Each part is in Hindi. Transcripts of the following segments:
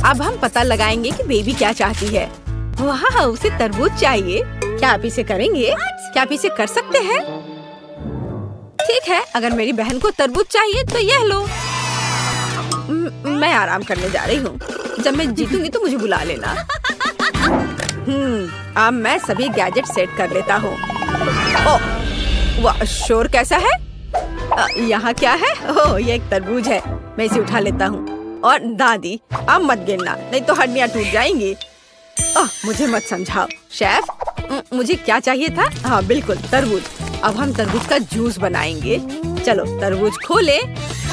अब हम पता लगाएंगे कि बेबी क्या चाहती है। वाह, उसे तरबूज चाहिए। क्या आप इसे करेंगे? क्या आप इसे कर सकते हैं? ठीक है, अगर मेरी बहन को तरबूज चाहिए तो यह लो। मैं आराम करने जा रही हूँ। जब मैं जीतूंगी तो मुझे बुला लेना। अब मैं सभी गैजेट सेट कर लेता हूँ। ओह, वाह, शोर कैसा है? यहाँ क्या है? ओह, ये एक तरबूज है। मैं इसे उठा लेता हूँ। और दादी, अब मत गिरना, नहीं तो हड्डियाँ टूट जाएंगी। मुझे मत समझाओ। शेफ, मुझे क्या चाहिए था? हाँ बिल्कुल, तरबूज। अब हम तरबूज का जूस बनाएंगे। चलो तरबूज खोले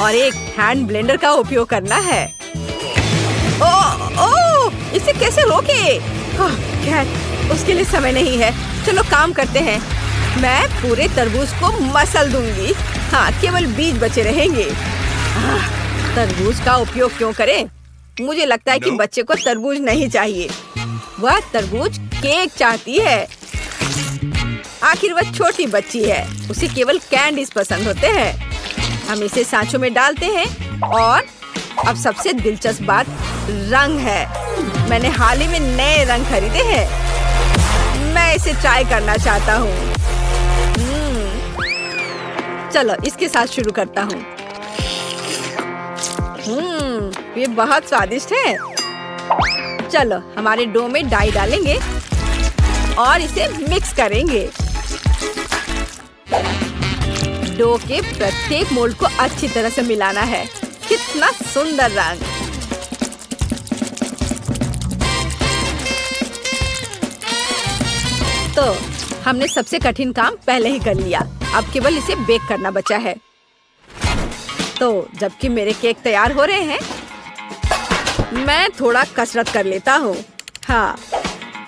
और एक हैंड ब्लेंडर का उपयोग करना है। ओह, इसे कैसे रोके? खैर, उसके लिए समय नहीं है। चलो काम करते हैं। मैं पूरे तरबूज को मसल दूंगी। हाँ, केवल बीज बचे रहेंगे। तरबूज का उपयोग क्यों करें? मुझे लगता है कि बच्चे को तरबूज नहीं चाहिए। वह तरबूज केक चाहती है। आखिर वह छोटी बच्ची है, उसे केवल कैंडीज पसंद होते हैं। हम इसे सांचों में डालते हैं और अब सबसे दिलचस्प बात रंग है। मैंने हाल ही में नए रंग खरीदे हैं। मैं इसे ट्राई करना चाहता हूँ। चलो इसके साथ शुरू करता हूँ। ये बहुत स्वादिष्ट है। चलो हमारे डो में डाई डालेंगे और इसे मिक्स करेंगे। डो के प्रत्येक मोल्ड को अच्छी तरह से मिलाना है। कितना सुंदर रंग। तो हमने सबसे कठिन काम पहले ही कर लिया। अब केवल इसे बेक करना बचा है। तो जबकि मेरे केक तैयार हो रहे हैं, मैं थोड़ा कसरत कर लेता हूँ। हाँ,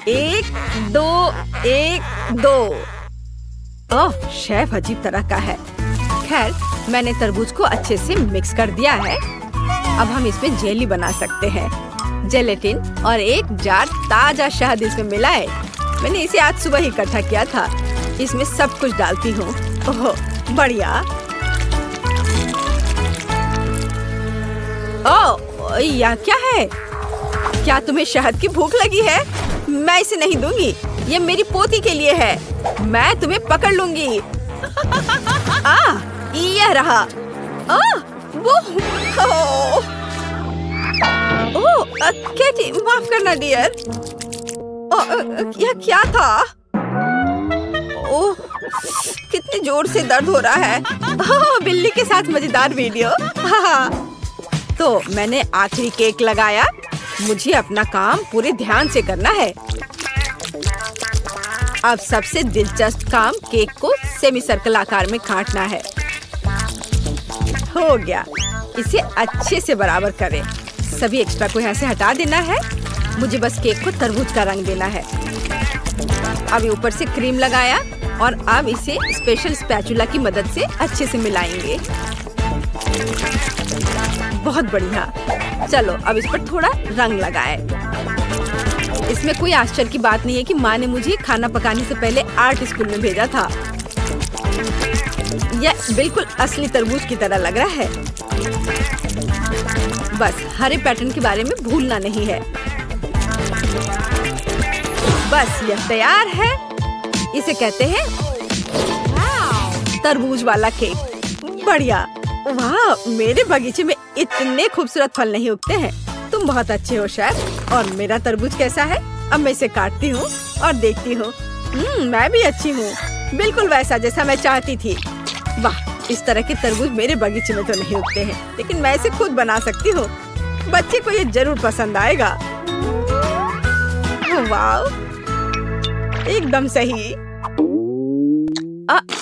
1 2 1 2। ओह, शेफ अजीब तरह का है। खैर, मैंने तरबूज को अच्छे से मिक्स कर दिया है। अब हम इसमें जेली बना सकते हैं। जेलेटिन और एक जार ताजा शहद इसमें मिलाए। मैंने इसे आज सुबह ही इकट्ठा किया था। इसमें सब कुछ डालती हूँ। ओह, बढ़िया। ओह, यह क्या है? क्या तुम्हें शहद की भूख लगी है? मैं इसे नहीं दूंगी। ये मेरी पोती के लिए है। मैं तुम्हें पकड़ लूंगी। यह रहा। केटी, माफ करना डियर। यह क्या था? ओह, कितने जोर से दर्द हो रहा है। बिल्ली के साथ मजेदार वीडियो। तो मैंने आखिरी केक लगाया। मुझे अपना काम पूरे ध्यान से करना है। अब सबसे दिलचस्प काम केक को सेमी सर्कल आकार में काटना है। हो गया। इसे अच्छे से बराबर करें। सभी एक्स्ट्रा को यहाँ से हटा देना है। मुझे बस केक को तरबूज का रंग देना है। अब ऊपर से क्रीम लगाया और अब इसे स्पेशल स्पैचुला की मदद से अच्छे से मिलाएंगे। बहुत बढ़िया। चलो अब इस पर थोड़ा रंग लगाए। इसमें कोई आश्चर्य की बात नहीं है कि माँ ने मुझे खाना पकाने से पहले आर्ट स्कूल में भेजा था। यह बिल्कुल असली तरबूज की तरह लग रहा है। बस हरे पैटर्न के बारे में भूलना नहीं है। बस यह तैयार है। इसे कहते हैं तरबूज वाला केक। बढ़िया। वाह, मेरे बगीचे में इतने खूबसूरत फल नहीं उगते हैं। तुम बहुत अच्छे हो शेफ। और मेरा तरबूज कैसा है? अब मैं इसे काटती हूँ और देखती हूँ। मैं भी अच्छी हूँ, बिल्कुल वैसा जैसा मैं चाहती थी। वाह, इस तरह के तरबूज मेरे बगीचे में तो नहीं उगते हैं, लेकिन मैं इसे खुद बना सकती हूँ। बच्चे को ये जरूर पसंद आएगा। वाह, एकदम सही।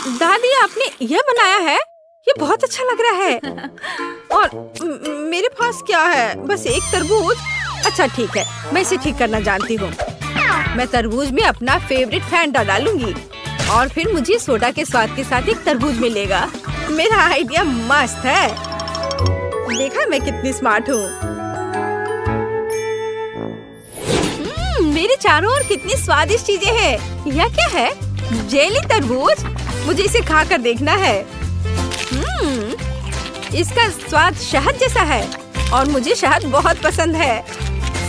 दादी, आपने यह बनाया है? ये बहुत अच्छा लग रहा है। और मेरे पास क्या है? बस एक तरबूज। अच्छा ठीक है, मैं इसे ठीक करना जानती हूँ। मैं तरबूज में अपना फेवरेट फैंटा डालूंगी और फिर मुझे सोडा के स्वाद के साथ एक तरबूज मिलेगा। मेरा आइडिया मस्त है। देखा मैं कितनी स्मार्ट हूँ। मेरे चारों ओर कितनी स्वादिष्ट चीजें हैं। यह क्या है? जेली तरबूज। मुझे इसे खाकर देखना है। इसका स्वाद शहद जैसा है और मुझे शहद बहुत पसंद है।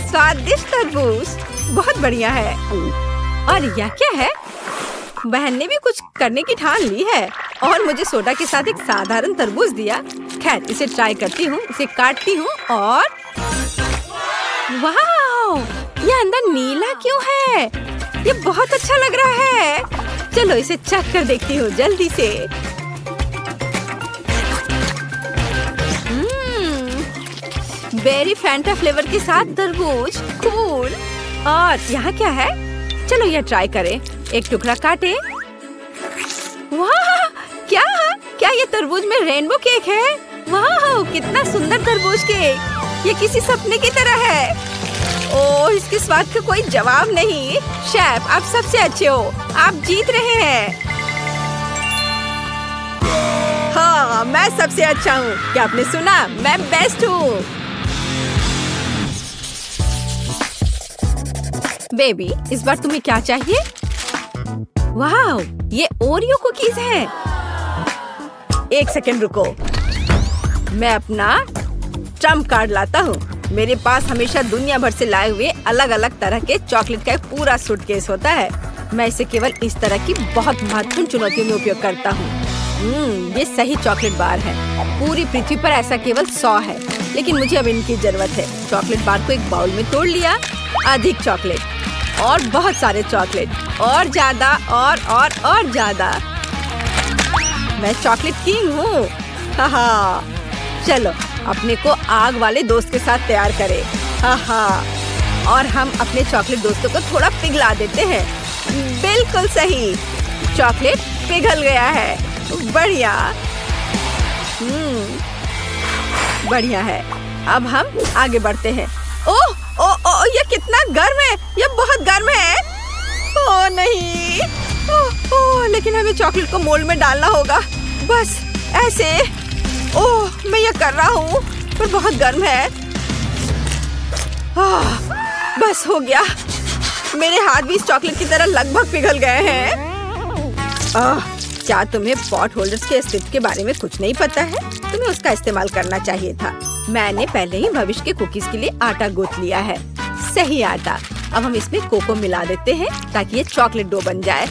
स्वादिष्ट तरबूज, बहुत बढ़िया है। और यह क्या है? बहन ने भी कुछ करने की ठान ली है और मुझे सोडा के साथ एक साधारण तरबूज दिया। खैर, इसे ट्राई करती हूँ, इसे काटती हूँ और वाह! ये अंदर नीला क्यों है? ये बहुत अच्छा लग रहा है। चलो इसे चख कर देखती हूँ जल्दी से। बेरी फैंटा फ्लेवर के साथ तरबूज, कूल। और यहाँ क्या है? चलो यह ट्राई करें। एक टुकड़ा काटे। वाह! क्या ये तरबूज में रेनबो केक है? वाह! कितना सुंदर तरबूज केक। ये किसी सपने की तरह है। ओह, इसके स्वाद का कोई जवाब नहीं। शेफ, आप सबसे अच्छे हो। आप जीत रहे हैं। हाँ, मैं सबसे अच्छा हूँ। क्या आपने सुना? मैं बेस्ट हूँ। बेबी, इस बार तुम्हें क्या चाहिए? वाह! ये ओरियो कुकीज हैं। एक सेकंड रुको, मैं अपना ट्रम्प कार्ड लाता हूँ। मेरे पास हमेशा दुनिया भर से लाए हुए अलग अलग तरह के चॉकलेट का एक पूरा सूटकेस होता है। मैं इसे केवल इस तरह की बहुत महत्वपूर्ण चुनौतियों में उपयोग करता हूँ। ये सही चॉकलेट बार है। पूरी पृथ्वी पर ऐसा केवल 100 है, लेकिन मुझे अब इनकी जरूरत है। चॉकलेट बार को एक बाउल में तोड़ लिया। अधिक चॉकलेट और बहुत सारे चॉकलेट, और ज्यादा और ज्यादा। मैं चॉकलेट किंग हूँ। हाँ, चलो अपने को आग वाले दोस्त के साथ तैयार करें। हाँ, और हम अपने चॉकलेट दोस्तों को थोड़ा पिघला देते हैं। बिल्कुल सही, चॉकलेट पिघल गया है। बढ़िया। बढ़िया है। अब हम आगे बढ़ते हैं। ओह, ये कितना गर्म है। ये बहुत गर्म है। ओह नहीं। ओह, लेकिन हमें चॉकलेट को मोल्ड में डालना होगा। बस ऐसे। ओह, मैं ये कर रहा हूँ, पर बहुत गर्म है। बस हो गया। मेरे हाथ भी इस चॉकलेट की तरह लगभग पिघल गए हैं। क्या तुम्हें पॉट होल्डर्स के अस्तित्व के बारे में कुछ नहीं पता है? तुम्हें उसका इस्तेमाल करना चाहिए था। मैंने पहले ही भविष्य के कुकीज के लिए आटा गूंथ लिया है। सही आटा। अब हम इसमें कोको मिला देते हैं ताकि ये चॉकलेट डो बन जाए।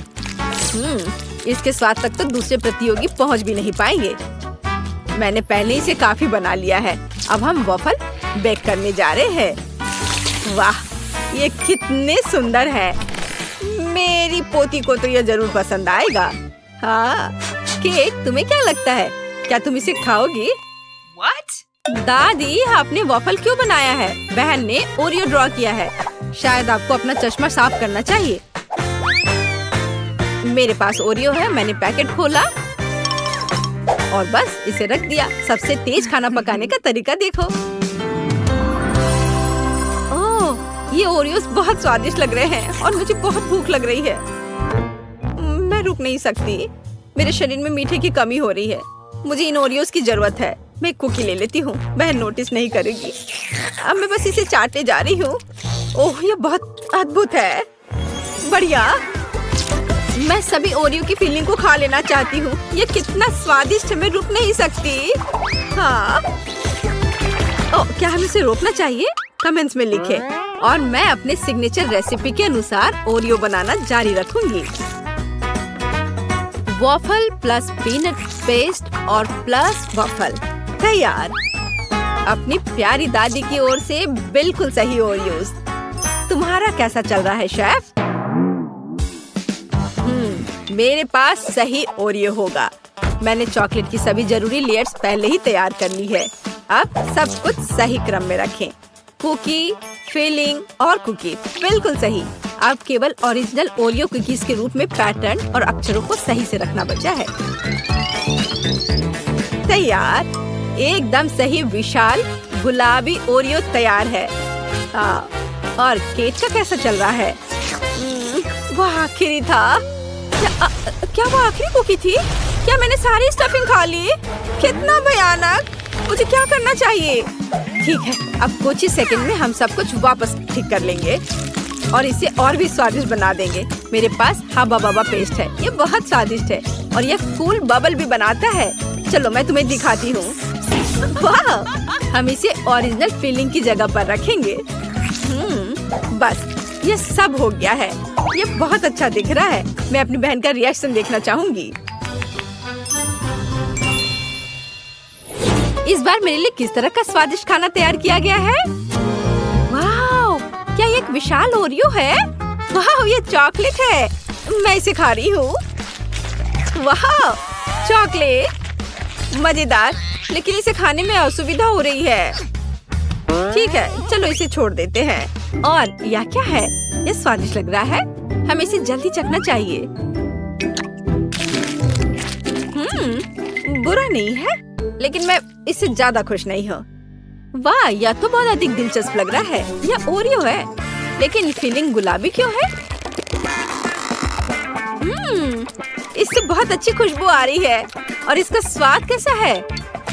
इसके स्वाद तक तो दूसरे प्रतियोगी पहुंच भी नहीं पाएंगे। मैंने पहले ही इसे काफी बना लिया है। अब हम वॉफल बेक करने जा रहे हैं। वाह, ये कितने सुंदर है। मेरी पोती को तो ये जरूर पसंद आएगा। हाँ, केक, तुम्हें क्या लगता है? क्या तुम इसे खाओगी? What? दादी, आपने वॉफल क्यों बनाया है? बहन ने ओरियो ड्रॉ किया है। शायद आपको अपना चश्मा साफ करना चाहिए। मेरे पास ओरियो है। मैंने पैकेट खोला और बस इसे रख दिया। सबसे तेज खाना पकाने का तरीका देखो। ओह, ये ओरियोस बहुत स्वादिष्ट लग रहे हैं और मुझे बहुत भूख लग रही है। मैं रुक नहीं सकती। मेरे शरीर में मीठे की कमी हो रही है। मुझे इन ओरियोस की जरूरत है। मैं एक कुकी ले लेती हूँ। बहन नोटिस नहीं करेगी। अब मैं बस इसे चाटने जा रही हूँ। ओह, ये बहुत अद्भुत है। बढ़िया। मैं सभी ओरियो की फीलिंग को खा लेना चाहती हूँ। ये कितना स्वादिष्ट है, मैं रुक नहीं सकती। हाँ। ओह, क्या हमें इसे रोकना चाहिए? कमेंट्स में लिखें। और मैं अपने सिग्नेचर रेसिपी के अनुसार ओरियो बनाना जारी रखूंगी। वॉफल प्लस पीनट पेस्ट और प्लस वॉफल तैयार। अपनी प्यारी दादी की ओर से बिल्कुल सही ओरियोस। तुम्हारा कैसा चल रहा है शेफ? मेरे पास सही ओरियो होगा। मैंने चॉकलेट की सभी जरूरी लेयर्स पहले ही तैयार कर ली है। अब सब कुछ सही क्रम में रखें। कुकी, फिलिंग और कुकी बिल्कुल सही। अब केवल ओरिजिनल ओरियो कुकीज के रूप में पैटर्न और अक्षरों को सही से रखना बचा है। तैयार। एकदम सही विशाल गुलाबी ओरियो तैयार है। हाँ, और केक का कैसा चल रहा है? वह आखिरी था। क्या वो आखिरी कुकी थी? क्या मैंने सारी स्टफिंग खा ली? कितना भयानक। मुझे क्या करना चाहिए? ठीक है, अब कुछ ही सेकंड में हम सब कुछ वापस ठीक कर लेंगे और इसे और भी स्वादिष्ट बना देंगे। मेरे पास हाबा बाबा पेस्ट है। ये बहुत स्वादिष्ट है और ये कूल बबल भी बनाता है। चलो मैं तुम्हें दिखाती हूँ। वाह! हम इसे ओरिजिनल फिलिंग की जगह पर रखेंगे। बस ये सब हो गया है। ये बहुत अच्छा दिख रहा है। मैं अपनी बहन का रिएक्शन देखना चाहूंगी। इस बार मेरे लिए किस तरह का स्वादिष्ट खाना तैयार किया गया है? वाह, क्या ये एक विशाल ओरियो है? वाह, ये चॉकलेट है। मैं इसे खा रही हूँ। वाह, चॉकलेट मजेदार, लेकिन इसे खाने में असुविधा हो रही है। ठीक है, चलो इसे छोड़ देते हैं। और यह क्या है? ये स्वादिष्ट लग रहा है। हमें इसे जल्दी चखना चाहिए। बुरा नहीं है, लेकिन मैं इससे ज्यादा खुश नहीं हूँ। वाह, यह तो बहुत अधिक दिलचस्प लग रहा है। यह ओरियो है, लेकिन फीलिंग गुलाबी क्यों है? इससे बहुत अच्छी खुशबू आ रही है। और इसका स्वाद कैसा है?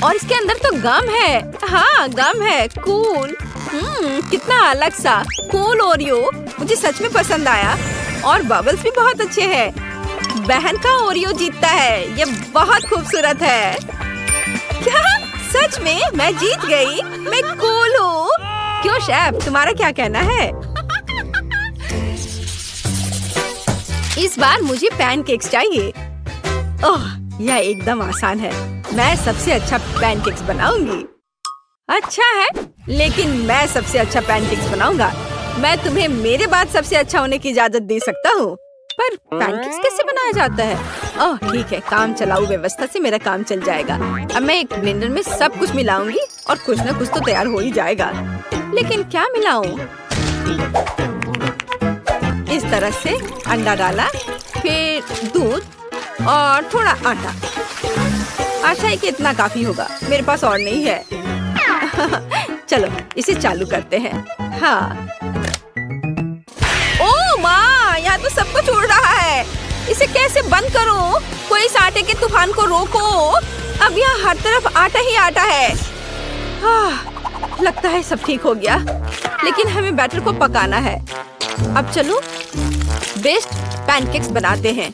और इसके अंदर तो गम है। हाँ, गम है। कूल। कितना अलग सा कूल ओरियो। मुझे सच में पसंद आया। और बबल्स भी बहुत अच्छे हैं। बहन का ओरियो जीतता है। ये बहुत खूबसूरत है। क्या सच में मैं जीत गई? मैं कूल हूँ। क्यों शेफ, तुम्हारा क्या कहना है? इस बार मुझे पैनकेक्स चाहिए। ओह, यह एकदम आसान है। मैं सबसे अच्छा पैनकेक्स बनाऊंगी। अच्छा है, लेकिन मैं सबसे अच्छा पैनकेक्स बनाऊंगा। मैं तुम्हें मेरे बाद सबसे अच्छा होने की इजाजत दे सकता हूँ। पर पैनकेक्स कैसे बनाया जाता है? ओह ठीक है, काम चलाऊ व्यवस्था से मेरा काम चल जाएगा। अब मैं एक ब्लेंडर में सब कुछ मिलाऊंगी और कुछ न कुछ तो तैयार हो ही जाएगा। लेकिन क्या मिलाऊं? इस तरह से अंडा डाला, फिर दूध और थोड़ा आटा। आशा है कि इतना काफी होगा। मेरे पास और नहीं है। चलो इसे चालू करते हैं। हाँ। ओह माँ, यहाँ तो सब कुछ उड़ रहा है। इसे कैसे बंद करूं? कोई इस आटे के तूफान को रोको। अब यहाँ हर तरफ आटा ही आटा है। लगता है सब ठीक हो गया, लेकिन हमें बैटर को पकाना है। अब चलो बेस्ट पैनकेक्स बनाते हैं।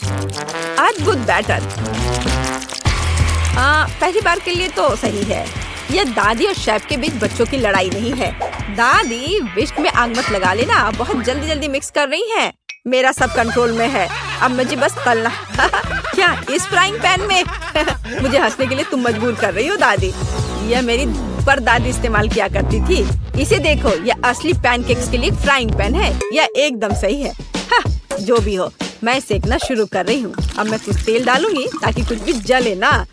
अद्भुत बैटर। पहली बार के लिए तो सही है। यह दादी और शेफ के बीच बच्चों की लड़ाई नहीं है। दादी, विस्क में आग मत लगा लेना। आप बहुत जल्दी जल्दी मिक्स कर रही हैं। मेरा सब कंट्रोल में है। अब मुझे बस तलना। क्या इस फ्राइंग पैन में? मुझे हंसने के लिए तुम मजबूर कर रही हो दादी। यह मेरी परदादी इस्तेमाल किया करती थी। इसे देखो, यह असली पैनकेक्स के लिए फ्राइंग पैन है। यह एकदम सही है। जो भी हो, मैं सेकना शुरू कर रही हूँ। अब मैं कुछ तेल डालूंगी ताकि कुछ भी जले ना।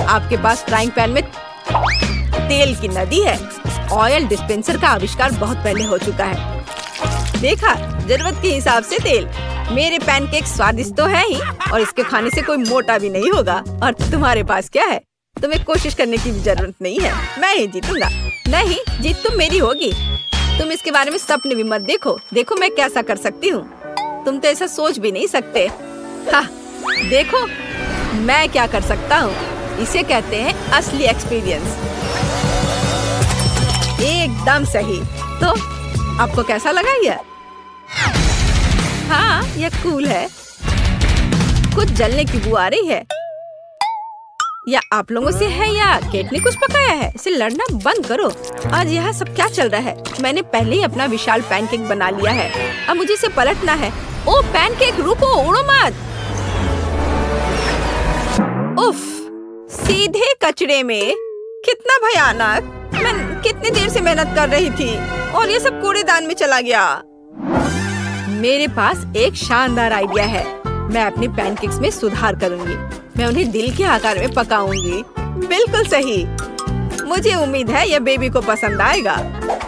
आपके पास फ्राइंग पैन में तेल की नदी है। ऑयल डिस्पेंसर का आविष्कार बहुत पहले हो चुका है। देखा, जरूरत के हिसाब से तेल। मेरे पैनकेक स्वादिष्ट तो है ही, और इसके खाने से कोई मोटा भी नहीं होगा। और तुम्हारे पास क्या है? तुम्हें कोशिश करने की भी जरूरत नहीं है। मैं ही जीतूंगा। नहीं, जीत तुम मेरी होगी। तुम इसके बारे में सपने भी मत देखो। देखो मैं कैसा कर सकती हूँ। तुम तो ऐसा सोच भी नहीं सकते। देखो मैं क्या कर सकता हूँ। इसे कहते हैं असली एक्सपीरियंस। एकदम सही। तो आपको कैसा लगा यह? हाँ, यह कूल है। कुछ जलने की बू आ रही है। या आप लोगों से है या केट ने कुछ पकाया है? इसे लड़ना बंद करो। आज यहाँ सब क्या चल रहा है? मैंने पहले ही अपना विशाल पैनकेक बना लिया है। अब मुझे इसे पलटना है। ओ पैनकेक, रुको, उड़ो मत। उफ, सीधे कचरे में। कितना भयानक। मैं कितनी देर से मेहनत कर रही थी और ये सब कूड़ेदान में चला गया। मेरे पास एक शानदार आइडिया है। मैं अपने पैनकेक्स में सुधार करूंगी। मैं उन्हें दिल के आकार में पकाऊंगी। बिल्कुल सही। मुझे उम्मीद है यह बेबी को पसंद आएगा।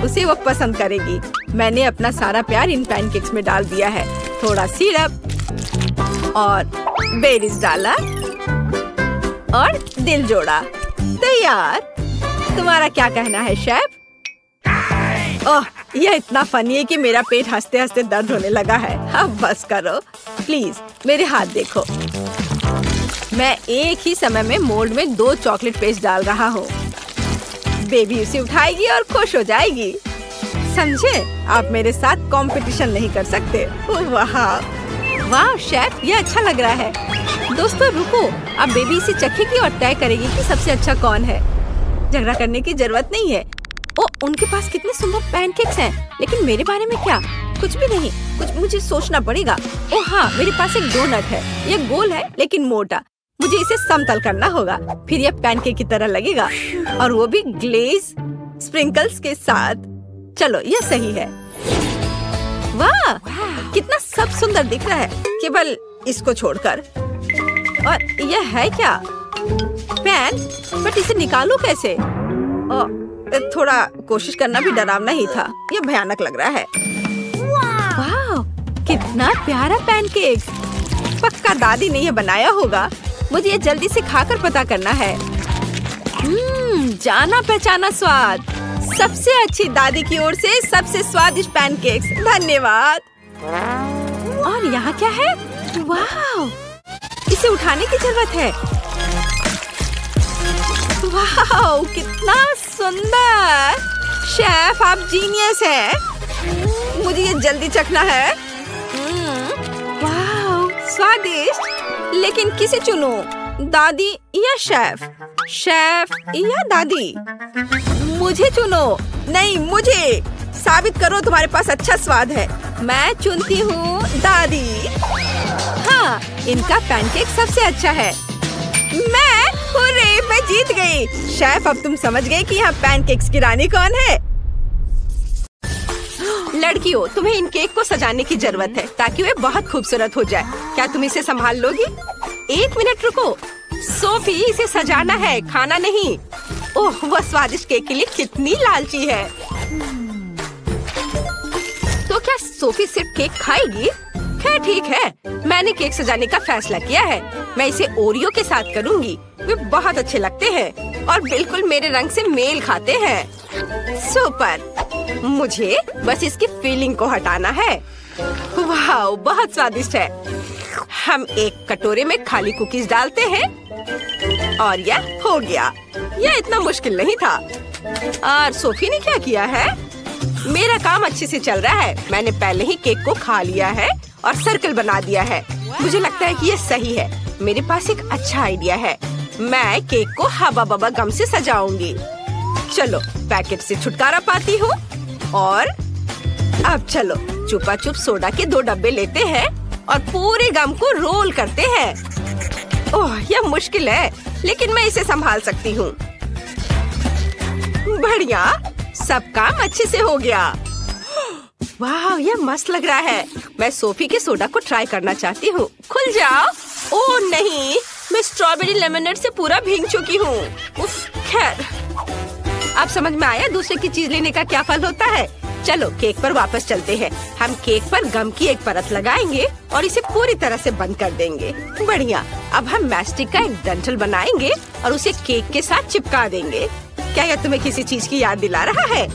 उसे वो पसंद करेगी। मैंने अपना सारा प्यार इन पैनकेक्स में डाल दिया है। थोड़ा सिरप और बेरीज डाला और दिल जोड़ा। तैयार। तुम्हारा क्या कहना है शेफ? ओह, यह इतना फनी है कि मेरा पेट हंसते हंसते दर्द होने लगा है। अब बस करो प्लीज। मेरे हाथ देखो। मैं एक ही समय में मोल्ड में 2 चॉकलेट पेस्ट डाल रहा हूँ। बेबी उसे उठाएगी और खुश हो जाएगी। समझे? आप मेरे साथ कंपटीशन नहीं कर सकते। वाह वाह शेफ, ये अच्छा लग रहा है। दोस्तों रुको, अब बेबी इसे चखेगी और तय करेगी कि सबसे अच्छा कौन है। झगड़ा करने की जरूरत नहीं है। ओ उनके पास कितने सुंदर पैनकेक्स हैं, लेकिन मेरे बारे में क्या? कुछ भी नहीं। कुछ मुझे सोचना पड़ेगा। ओह हाँ, मेरे पास एक डोनट है। ये गोल है लेकिन मोटा। मुझे इसे समतल करना होगा, फिर ये पैनकेक की तरह लगेगा, और वो भी ग्लेज स्प्रिंकल्स के साथ। चलो, ये सही है। वाह, कितना सब सुंदर दिख रहा है, केवल इसको छोड़कर। और यह है क्या? पैन, बट इसे निकालूं कैसे? थोड़ा कोशिश करना भी डरावना ही था। यह भयानक लग रहा है। वाह, कितना प्यारा पैनकेक। पक्का दादी ने यह बनाया होगा। मुझे ये जल्दी से खाकर पता करना है। जाना पहचाना स्वाद। सबसे अच्छी दादी की ओर से सबसे स्वादिष्ट पैनकेक्स। धन्यवाद। और यहाँ क्या है? वाह, इसे उठाने की जरूरत है। वाह, कितना सुंदर। शेफ, आप जीनियस हैं। मुझे ये जल्दी चखना है। वाह, स्वादिष्ट। लेकिन किसे चुनूं? दादी या शेफ? शेफ या दादी? मुझे चुनो। नहीं, मुझे। साबित करो तुम्हारे पास अच्छा स्वाद है। मैं चुनती हूँ दादी। हाँ, इनका पैनकेक सबसे अच्छा है। मैं जीत गई। शेफ, अब तुम समझ गए कि यहाँ पैनकेक्स की रानी कौन है? लड़कियों, तुम्हें इन केक को सजाने की जरूरत है ताकि वे बहुत खूबसूरत हो जाए। क्या तुम इसे संभाल लोगी? 1 मिनट रुको। सोफी, इसे सजाना है, खाना नहीं। ओह, वह स्वादिष्ट केक के लिए कितनी लालची है। तो क्या सोफी सिर्फ केक खाएगी? खैर ठीक है, मैंने केक सजाने का फैसला किया है। मैं इसे ओरियो के साथ करूंगी। वे बहुत अच्छे लगते हैं और बिल्कुल मेरे रंग से मेल खाते हैं। सुपर। मुझे बस इसकी फीलिंग को हटाना है। वाह, बहुत स्वादिष्ट है। हम एक कटोरे में खाली कुकीज डालते हैं और यह हो गया। यह इतना मुश्किल नहीं था। और सोफी ने क्या किया है? मेरा काम अच्छे से चल रहा है। मैंने पहले ही केक को खा लिया है और सर्कल बना दिया है। मुझे लगता है कि यह सही है। मेरे पास एक अच्छा आइडिया है। मैं केक को हवा बबा गम से सजाऊंगी। चलो, पैकेट से छुटकारा पाती हूँ। और अब चलो, चुपा चुप सोडा के 2 डब्बे लेते हैं और पूरे गम को रोल करते हैं। ओह, यह मुश्किल है, लेकिन मैं इसे संभाल सकती हूँ। बढ़िया, सब काम अच्छे से हो गया। वाह, यह मस्त लग रहा है। मैं सोफी के सोडा को ट्राई करना चाहती हूँ। खुल जाओ। ओह नहीं, मैं स्ट्रॉबेरी लेमनेड से पूरा भीग चुकी हूँ। खैर, अब समझ में आया दूसरे की चीज लेने का क्या फल होता है। चलो, केक पर वापस चलते हैं। हम केक पर गम की एक परत लगाएंगे और इसे पूरी तरह से बंद कर देंगे। बढ़िया। अब हम मैस्टिक का एक डंठल बनाएंगे और उसे केक के साथ चिपका देंगे। क्या यह तुम्हें किसी चीज की याद दिला रहा है?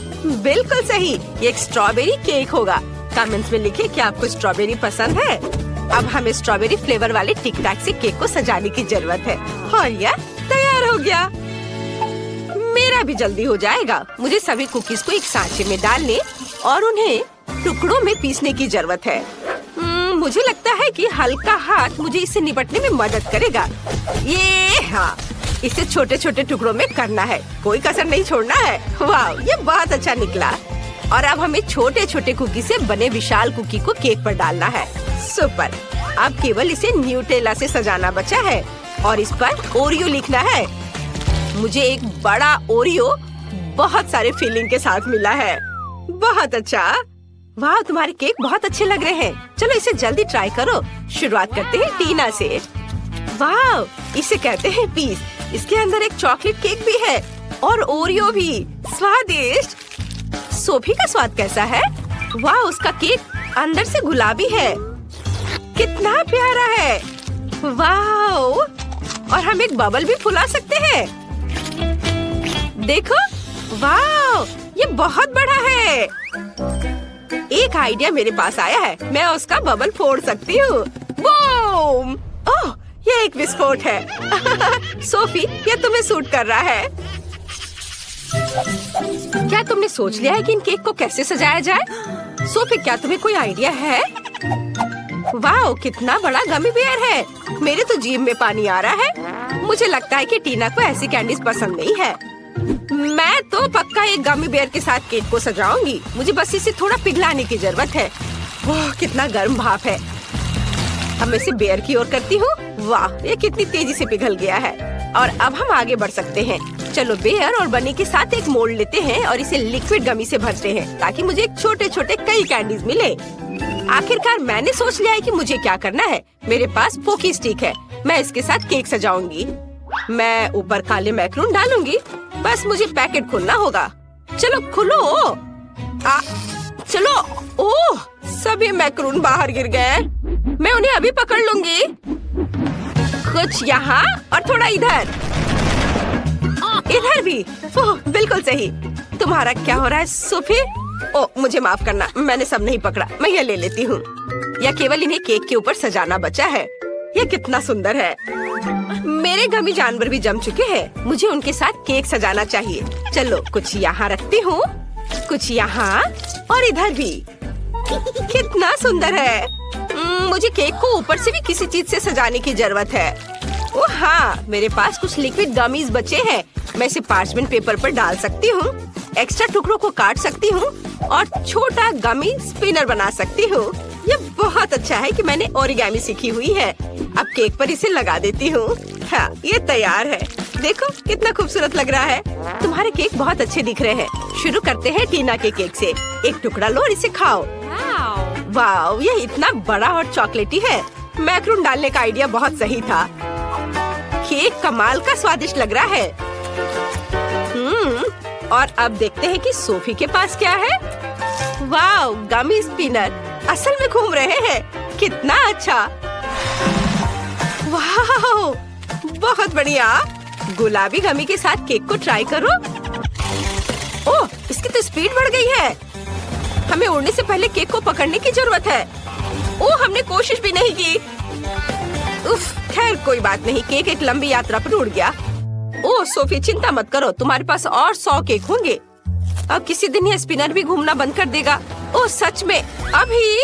बिल्कुल सही, ये एक स्ट्रॉबेरी केक होगा। कमेंट्स में लिखें कि आपको स्ट्रॉबेरी पसंद है। अब हमें स्ट्रॉबेरी फ्लेवर वाले टिक टैक से केक को सजाने की जरूरत है। और यह तैयार हो गया। मेरा भी जल्दी हो जाएगा। मुझे सभी कुकीज को एक सांचे में डालने और उन्हें टुकड़ों में पीसने की जरूरत है। मुझे लगता है कि हल्का हाथ मुझे इससे निपटने में मदद करेगा। ये हाँ, इसे छोटे छोटे टुकड़ों में करना है, कोई कसर नहीं छोड़ना है। वाह, ये बहुत अच्छा निकला। और अब हमें छोटे छोटे कुकी से बने विशाल कुकी को केक पर डालना है। सुपर। अब केवल इसे न्यूटेला से सजाना बचा है और इस पर ओरियो लिखना है। मुझे एक बड़ा ओरियो बहुत सारे फिलिंग के साथ मिला है। बहुत अच्छा। वाह, तुम्हारे केक बहुत अच्छे लग रहे हैं। चलो, इसे जल्दी ट्राई करो। शुरुआत करते हैं टीना से। वाह, इसे कहते हैं पीस। इसके अंदर एक चॉकलेट केक भी है और ओरियो भी। स्वादिष्ट। सोफी का स्वाद कैसा है? वाह, उसका केक अंदर से गुलाबी है। कितना प्यारा है। वाह, और हम एक बबल भी फुला सकते हैं। देखो, वाह, ये बहुत बड़ा है। एक आइडिया मेरे पास आया है। मैं उसका बबल फोड़ सकती हूँ। बूम! ओह, ये एक विस्फोट है। सोफी, ये तुम्हें सूट कर रहा है। क्या तुमने सोच लिया है कि इन केक को कैसे सजाया जाए? सोफी, क्या तुम्हें कोई आइडिया है? वाह, कितना बड़ा गमी बेयर है। मेरे तो जीभ में पानी आ रहा है। मुझे लगता है कि टीना को ऐसी कैंडीज पसंद नहीं है। मैं तो पक्का एक गमी बेयर के साथ केक को सजाऊंगी। मुझे बस इसे थोड़ा पिघलाने की जरूरत है। ओह, कितना गर्म भाप है। अब मैं इसे बेयर की ओर करती हूँ। वाह, ये कितनी तेजी से पिघल गया है। और अब हम आगे बढ़ सकते हैं। चलो बेयर और बनी के साथ एक मोल्ड लेते हैं और इसे लिक्विड गमी से भरते हैं ताकि मुझे छोटे छोटे कई कैंडीज मिले। आखिरकार मैंने सोच लिया है कि मुझे क्या करना है। मेरे पास पोकी स्टिक है। मैं इसके साथ केक सजाऊंगी। मैं ऊपर काले मैक्रून डालूंगी। बस मुझे पैकेट खोलना होगा। चलो खुलो। चलो। ओह, सभी मैक्रून बाहर गिर गए। मैं उन्हें अभी पकड़ लूंगी। कुछ यहाँ और थोड़ा इधर। इधर भी। ओह, बिल्कुल सही। तुम्हारा क्या हो रहा है सोफी? ओह, मुझे माफ करना, मैंने सब नहीं पकड़ा। मैं यह ले लेती हूँ। या केवल इन्हें केक के ऊपर सजाना बचा है। यह कितना सुंदर है। मेरे गमी जानवर भी जम चुके हैं। मुझे उनके साथ केक सजाना चाहिए। चलो कुछ यहाँ रखती हूँ, कुछ यहाँ और इधर भी। कितना सुंदर है। मुझे केक को ऊपर से भी किसी चीज से सजाने की जरूरत है। ओह हाँ, मेरे पास कुछ लिक्विड गमीज बचे हैं। मैं इसे पार्चमेंट पेपर पर डाल सकती हूँ, एक्स्ट्रा टुकड़ों को काट सकती हूँ और छोटा गमी स्पिनर बना सकती हूँ। ये बहुत अच्छा है कि मैंने ओरिगामी सीखी हुई है। अब केक पर इसे लगा देती हूँ। हाँ, ये तैयार है। देखो कितना खूबसूरत लग रहा है। तुम्हारे केक बहुत अच्छे दिख रहे हैं। शुरू करते हैं टीना के केक से। एक टुकड़ा लो और इसे खाओ। वाव, ये इतना बड़ा और चॉकलेटी है। मैक्रून डालने का आइडिया बहुत सही था। केक कमाल का स्वादिष्ट लग रहा है। और अब देखते हैं कि सोफी के पास क्या है। वाव, गमी स्पिनर असल में घूम रहे हैं। कितना अच्छा। वाव, बहुत बढ़िया। गुलाबी गमी के साथ केक को ट्राई करो। ओह, इसकी तो स्पीड बढ़ गई है। हमें उड़ने से पहले केक को पकड़ने की जरूरत है। ओह, हमने कोशिश भी नहीं की। उफ, खैर कोई बात नहीं। केक एक लंबी यात्रा पर उड़ गया। ओह सोफी, चिंता मत करो, तुम्हारे पास और 100 केक होंगे। अब किसी दिन यह स्पिनर भी घूमना बंद कर देगा। ओह सच में? अभी?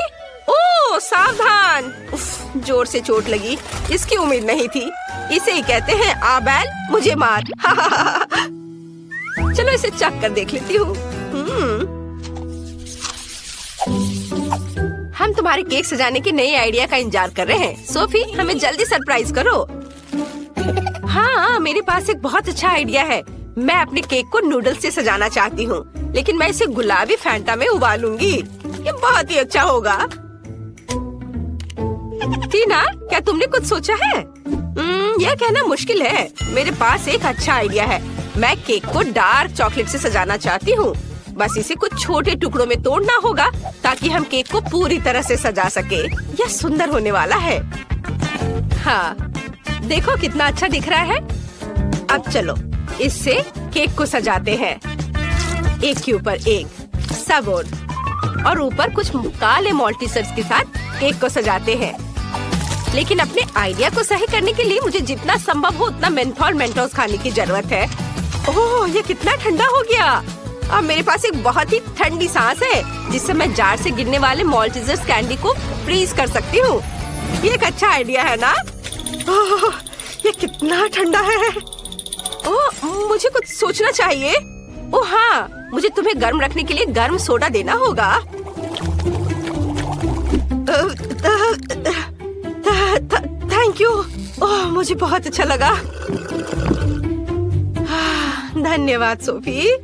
ओह सावधान। उफ, जोर से चोट लगी। इसकी उम्मीद नहीं थी। इसे ही कहते हैं आ बैल मुझे मार। चलो इसे चख कर देख लेती हूँ। हम तुम्हारे केक सजाने के नए आइडिया का इंतजार कर रहे हैं। सोफी, हमें जल्दी सरप्राइज करो। हाँ, मेरे पास एक बहुत अच्छा आइडिया है। मैं अपने केक को नूडल्स से सजाना चाहती हूँ, लेकिन मैं इसे गुलाबी फैंटा में उबालूंगी। ये बहुत ही अच्छा होगा। टीना, क्या तुमने कुछ सोचा है? यह कहना मुश्किल है। मेरे पास एक अच्छा आइडिया है। मैं केक को डार्क चॉकलेट से सजाना चाहती हूँ। बस इसे कुछ छोटे टुकड़ों में तोड़ना होगा ताकि हम केक को पूरी तरह से सजा सके। यह सुंदर होने वाला है। हाँ, देखो कितना अच्छा दिख रहा है। अब चलो इससे केक को सजाते हैं। एक के ऊपर एक, सब और ऊपर कुछ काले मॉल्टीसर्स के साथ केक को सजाते हैं। लेकिन अपने आइडिया को सही करने के लिए मुझे जितना संभव हो उतना मेंथोल मेंटोस खाने की जरूरत है। ओह, ये कितना ठंडा हो गया। अब मेरे पास एक बहुत ही ठंडी सांस है जिससे मैं जार से गिरने वाले मॉल्टीसर्स कैंडी को फ्रीज कर सकती हूँ। ये एक अच्छा आइडिया है ना? ओह, ये कितना ठंडा है। ओह, मुझे कुछ सोचना चाहिए। ओह हाँ, मुझे तुम्हें गर्म रखने के लिए गर्म सोडा देना होगा। Thank you. ओह, मुझे बहुत अच्छा लगा। धन्यवाद सोफी।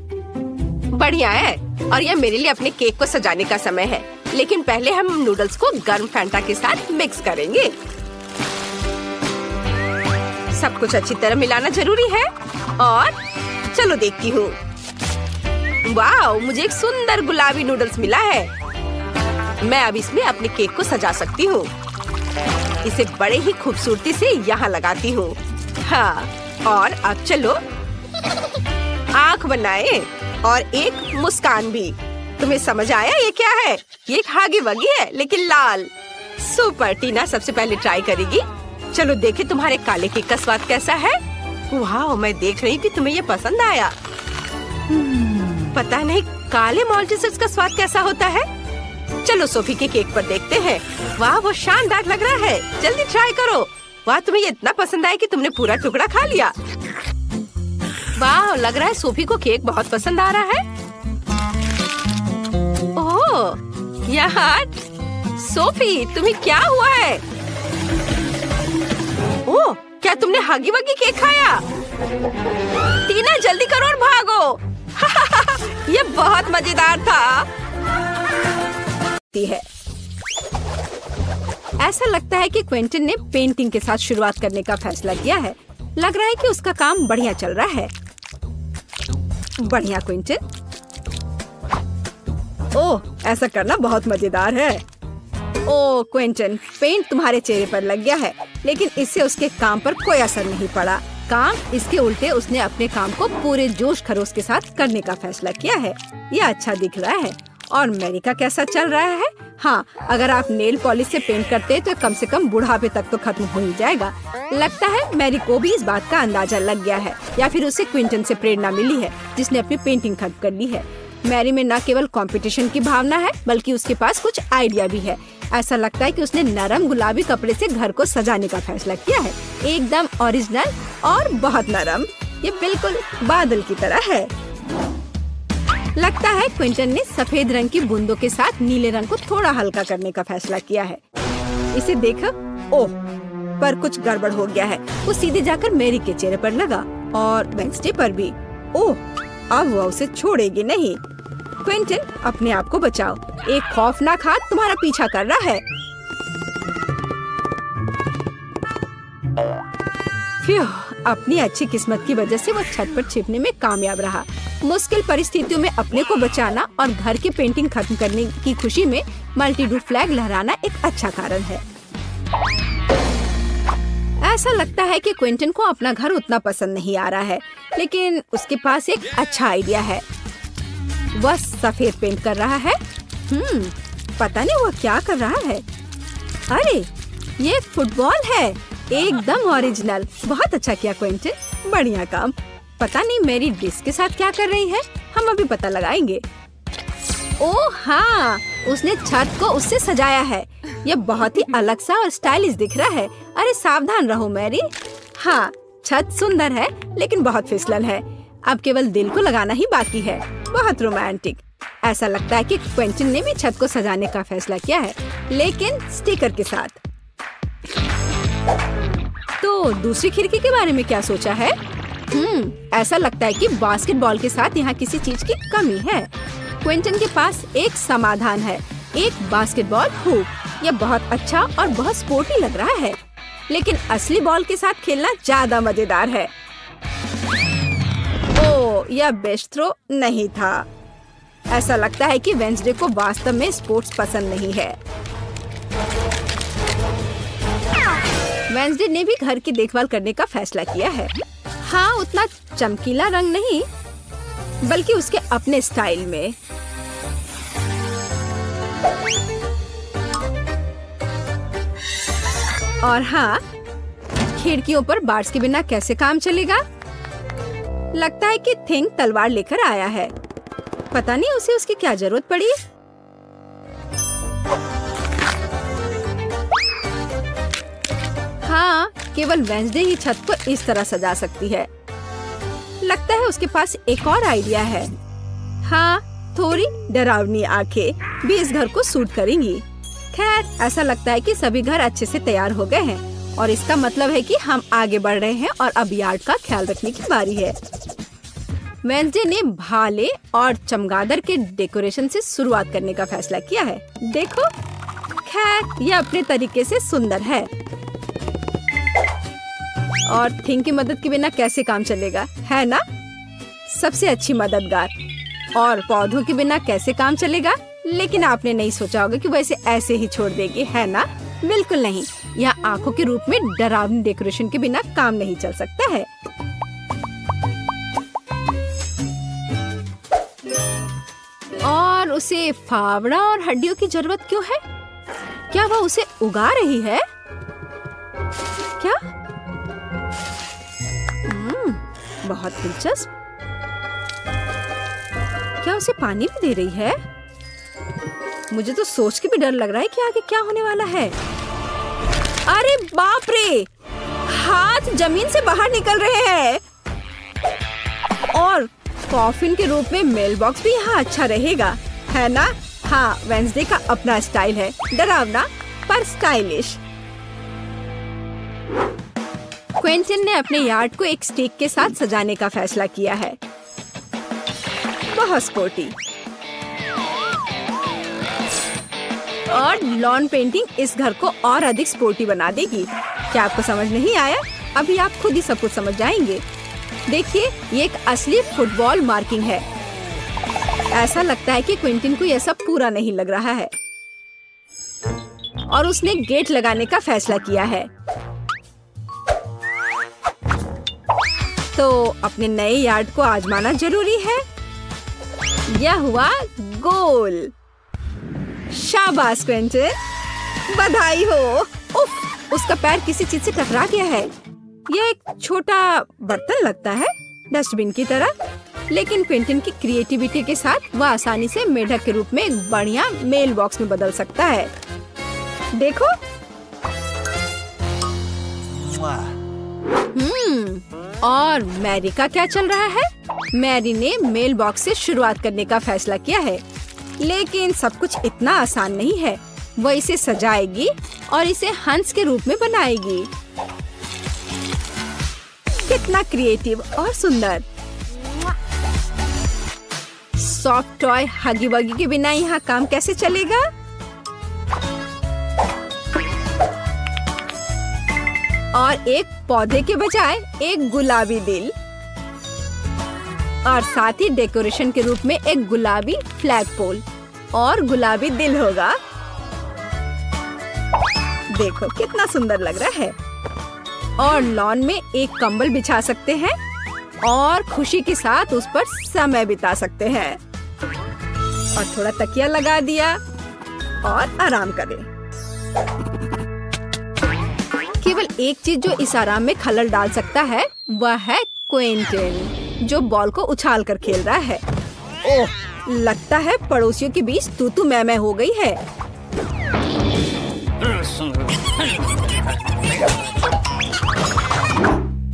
बढ़िया है। और यह मेरे लिए अपने केक को सजाने का समय है। लेकिन पहले हम नूडल्स को गर्म फैंटा के साथ मिक्स करेंगे। सब कुछ अच्छी तरह मिलाना जरूरी है। और चलो देखती हूँ। वाह, मुझे एक सुंदर गुलाबी नूडल्स मिला है। मैं अब इसमें अपने केक को सजा सकती हूँ। इसे बड़े ही खूबसूरती से यहाँ लगाती हूँ। हाँ, और अब चलो आँख बनाए और एक मुस्कान भी। तुम्हें समझ आया ये क्या है? ये एक हागी वगी है लेकिन लाल। सुपर। टीना सबसे पहले ट्राई करेगी। चलो देखे तुम्हारे काले केक का स्वाद कैसा है। वाह, मैं देख रही हूँ कि तुम्हें ये पसंद आया। पता नहीं काले मॉल्टीसर्स का स्वाद कैसा होता है। चलो सोफी के केक पर देखते हैं। वाह, वो शानदार लग रहा है। जल्दी ट्राई करो। वाह, तुम्हें ये इतना पसंद आया कि तुमने पूरा टुकड़ा खा लिया। वाह, लग रहा है सोफी को केक बहुत पसंद आ रहा है। ओह यार, सोफी तुम्हें क्या हुआ है? ओह, क्या तुमने हगी वगी केक खाया? टीना जल्दी करो और भागो। ये बहुत मजेदार था। है ऐसा लगता है कि क्विंटन ने पेंटिंग के साथ शुरुआत करने का फैसला किया है। लग रहा है कि उसका काम बढ़िया चल रहा है। बढ़िया क्विंटन। ओह, ऐसा करना बहुत मजेदार है। ओह क्विंटन, पेंट तुम्हारे चेहरे पर लग गया है, लेकिन इससे उसके काम पर कोई असर नहीं पड़ा। काम इसके उल्टे उसने अपने काम को पूरे जोश खरोश के साथ करने का फैसला किया है। यह अच्छा दिख रहा है। और मैरी का कैसा चल रहा है? हाँ, अगर आप नेल पॉलिश से पेंट करते तो कम से कम बुढ़ापे तक तो खत्म हो ही जाएगा। लगता है मैरी को भी इस बात का अंदाजा लग गया है, या फिर उसे क्विंटन से प्रेरणा मिली है, जिसने अपनी पेंटिंग खत्म कर ली है। मैरी में न केवल कंपटीशन की भावना है, बल्कि उसके पास कुछ आइडिया भी है। ऐसा लगता है कि उसने नरम गुलाबी कपड़े से घर को सजाने का फैसला किया है। एकदम ओरिजिनल और बहुत नरम। ये बिल्कुल बादल की तरह है। लगता है क्विंटन ने सफेद रंग की बूंदों के साथ नीले रंग को थोड़ा हल्का करने का फैसला किया है। इसे देखो। ओह, पर कुछ गड़बड़ हो गया है। वो सीधे जाकर मैरी के चेहरे पर लगा और वेंसडे पर भी। ओह, अब वो उसे छोड़ेगी नहीं। क्विंटन, अपने आप को बचाओ। एक खौफनाक हाथ तुम्हारा पीछा कर रहा है। अपनी अच्छी किस्मत की वजह से वो छत पर छिपने में कामयाब रहा। मुश्किल परिस्थितियों में अपने को बचाना और घर की पेंटिंग खत्म करने की खुशी में मल्टी रूफ फ्लैग लहराना एक अच्छा कारण है। ऐसा लगता है कि क्विंटन को अपना घर उतना पसंद नहीं आ रहा है, लेकिन उसके पास एक अच्छा आइडिया है। वह सफेद पेंट कर रहा है। पता नहीं वो क्या कर रहा है। अरे, ये फुटबॉल है। एकदम ओरिजिनल। बहुत अच्छा किया क्विंटन, बढ़िया काम। पता नहीं मेरी डिश के साथ क्या कर रही है। हम अभी पता लगाएंगे। ओह हाँ, उसने छत को उससे सजाया है। यह बहुत ही अलग सा और स्टाइलिश दिख रहा है। अरे सावधान रहो मैरी। हाँ, छत सुंदर है, लेकिन बहुत फिसलन है। अब केवल दिल को लगाना ही बाकी है। बहुत रोमांटिक। ऐसा लगता है कि क्विंटन ने भी छत को सजाने का फैसला किया है, लेकिन स्टिकर के साथ। तो दूसरी खिड़की के बारे में क्या सोचा है? ऐसा लगता है कि बास्केटबॉल के साथ यहाँ किसी चीज की कमी है। क्विंटन के पास एक समाधान है, एक बास्केटबॉल हुप। यह बहुत अच्छा और बहुत स्पोर्टी लग रहा है, लेकिन असली बॉल के साथ खेलना ज्यादा मजेदार है। ओह, यह बेस्ट थ्रो नहीं था। ऐसा लगता है कि वेंसडे को वास्तव में स्पोर्ट्स पसंद नहीं है। वेंसडे ने भी घर की देखभाल करने का फैसला किया है। हाँ, उतना चमकीला रंग नहीं, बल्कि उसके अपने स्टाइल में। और हाँ, खिड़कियों पर बार्स के बिना कैसे काम चलेगा? लगता है कि थिंग तलवार लेकर आया है। पता नहीं उसे उसकी क्या जरूरत पड़ी। हाँ, केवल वेंसडे ही छत को इस तरह सजा सकती है। लगता है उसके पास एक और आइडिया है। हाँ, थोड़ी डरावनी आंखें भी इस घर को सूट करेंगी। खैर, ऐसा लगता है कि सभी घर अच्छे से तैयार हो गए हैं और इसका मतलब है कि हम आगे बढ़ रहे हैं और अब यार्ड का ख्याल रखने की बारी है। वेंसडे ने भाले और चमगादड़ के डेकोरेशन से शुरुआत करने का फैसला किया है। देखो, खैर यह अपने तरीके से सुंदर है। और थिंग की मदद के बिना कैसे काम चलेगा, है ना? सबसे अच्छी मददगार। और पौधों के बिना कैसे काम चलेगा? लेकिन आपने नहीं सोचा होगा कि वैसे ऐसे ही छोड़ देगी, है ना? बिल्कुल नहीं। यहाँ आंखों के रूप में डरावनी डेकोरेशन के बिना काम नहीं चल सकता है। और उसे फावड़ा और हड्डियों की जरूरत क्यों है? क्या वह उसे उगा रही है? क्या? बहुत दिलचस्प। क्या उसे पानी भी दे रही है? मुझे तो सोच के भी डर लग रहा है कि आगे क्या होने वाला है। अरे बाप रे, हाथ जमीन से बाहर निकल रहे हैं। और कॉफिन के रूप में मेल बॉक्स भी यहाँ अच्छा रहेगा, है ना? हाँ, वेंसडे का अपना स्टाइल है, डरावना पर स्टाइलिश। क्विंटन ने अपने यार्ड को एक स्टिक के साथ सजाने का फैसला किया है। बहुत स्पोर्टी। और लॉन पेंटिंग इस घर को और अधिक स्पोर्टी बना देगी। क्या आपको समझ नहीं आया? अभी आप खुद ही सब कुछ समझ जाएंगे। देखिए, ये एक असली फुटबॉल मार्किंग है। ऐसा लगता है कि क्विंटन को यह सब पूरा नहीं लग रहा है और उसने गेट लगाने का फैसला किया है। तो अपने नए यार्ड को आजमाना जरूरी है। यह हुआ गोल। शाबाश क्विंटन, बधाई हो। उफ, उसका पैर किसी चीज से टकरा गया है। यह एक छोटा बर्तन लगता है, डस्टबिन की तरह, लेकिन क्विंटन की क्रिएटिविटी के साथ वह आसानी से मेढक के रूप में एक बढ़िया मेल बॉक्स में बदल सकता है। देखो। और मैरी का क्या चल रहा है? मैरी ने मेल बॉक्स से शुरुआत करने का फैसला किया है, लेकिन सब कुछ इतना आसान नहीं है। वह इसे सजाएगी और इसे हंस के रूप में बनाएगी। कितना क्रिएटिव और सुंदर। सॉफ्ट टॉय हगी वगी के बिना यहाँ काम कैसे चलेगा? और एक पौधे के बजाय एक गुलाबी दिल, और साथ ही डेकोरेशन के रूप में एक गुलाबी फ्लैग पोल और गुलाबी दिल होगा। देखो कितना सुंदर लग रहा है। और लॉन में एक कंबल बिछा सकते हैं और खुशी के साथ उस पर समय बिता सकते हैं। और थोड़ा तकिया लगा दिया और आराम करें। केवल एक चीज जो इस आराम में खलल डाल सकता है वह है क्विंटन, जो बॉल को उछाल कर खेल रहा है। ओह, लगता है पड़ोसियों के बीच तू मैं हो गई है।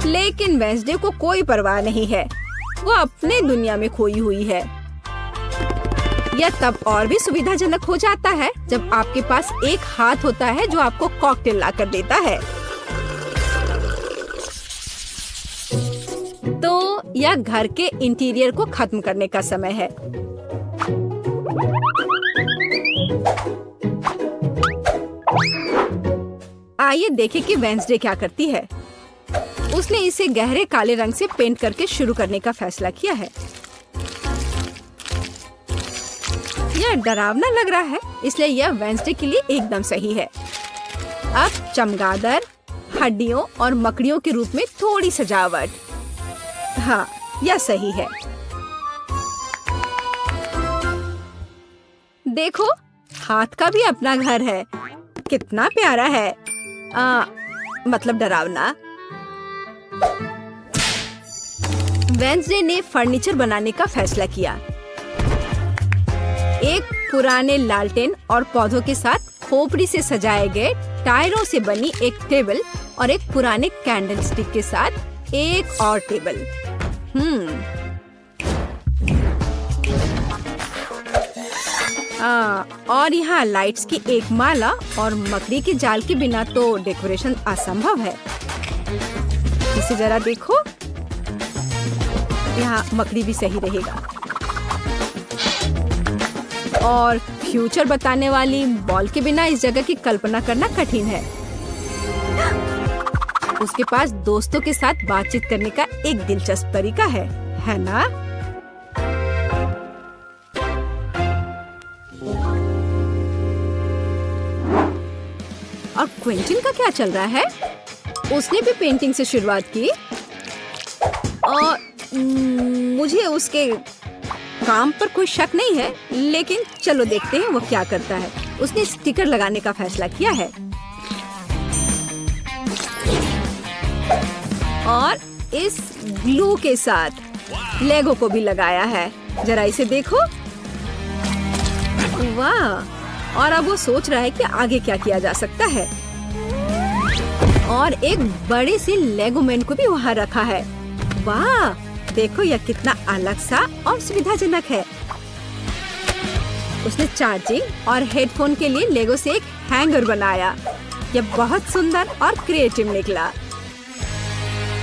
लेकिन वेंसडे को कोई परवाह नहीं है। वो अपने दुनिया में खोई हुई है। यह तब और भी सुविधाजनक हो जाता है जब आपके पास एक हाथ होता है जो आपको कॉकटेल लाकर देता है। तो यह घर के इंटीरियर को खत्म करने का समय है। आइए देखें कि वेंसडे क्या करती है। उसने इसे गहरे काले रंग से पेंट करके शुरू करने का फैसला किया है। यह डरावना लग रहा है, इसलिए यह वेंसडे के लिए एकदम सही है। अब चमगादड़, हड्डियों और मकड़ियों के रूप में थोड़ी सजावट। हाँ, यह सही है। देखो, हाथ का भी अपना घर है। कितना प्यारा है। मतलब डरावना। वेंसडे ने फर्नीचर बनाने का फैसला किया। एक पुराने लालटेन और पौधों के साथ खोपड़ी से सजाए गए टायरों से बनी एक टेबल और एक पुराने कैंडल स्टिक के साथ एक और टेबल। और यहाँ लाइट्स की एक माला और मकड़ी के जाल के बिना तो डेकोरेशन असंभव है। इसे जरा देखो, यहाँ मकड़ी भी सही रहेगा। और फ्यूचर बताने वाली बॉल के बिना इस जगह की कल्पना करना कठिन है। उसके पास दोस्तों के साथ बातचीत करने का एक दिलचस्प तरीका है ना? और क्विंटन का क्या चल रहा है? उसने भी पेंटिंग से शुरुआत की और मुझे उसके काम पर कोई शक नहीं है, लेकिन चलो देखते हैं वो क्या करता है। उसने स्टिकर लगाने का फैसला किया है और इस ग्लू के साथ लेगो को भी लगाया है। जरा इसे देखो, वाह। और अब वो सोच रहा है कि आगे क्या किया जा सकता है। और एक बड़े से लेगो मैन को भी वहाँ रखा है। वाह, देखो यह कितना अलग सा और सुविधाजनक है। उसने चार्जिंग और हेडफोन के लिए लेगो से एक हैंगर बनाया। यह बहुत सुंदर और क्रिएटिव निकला।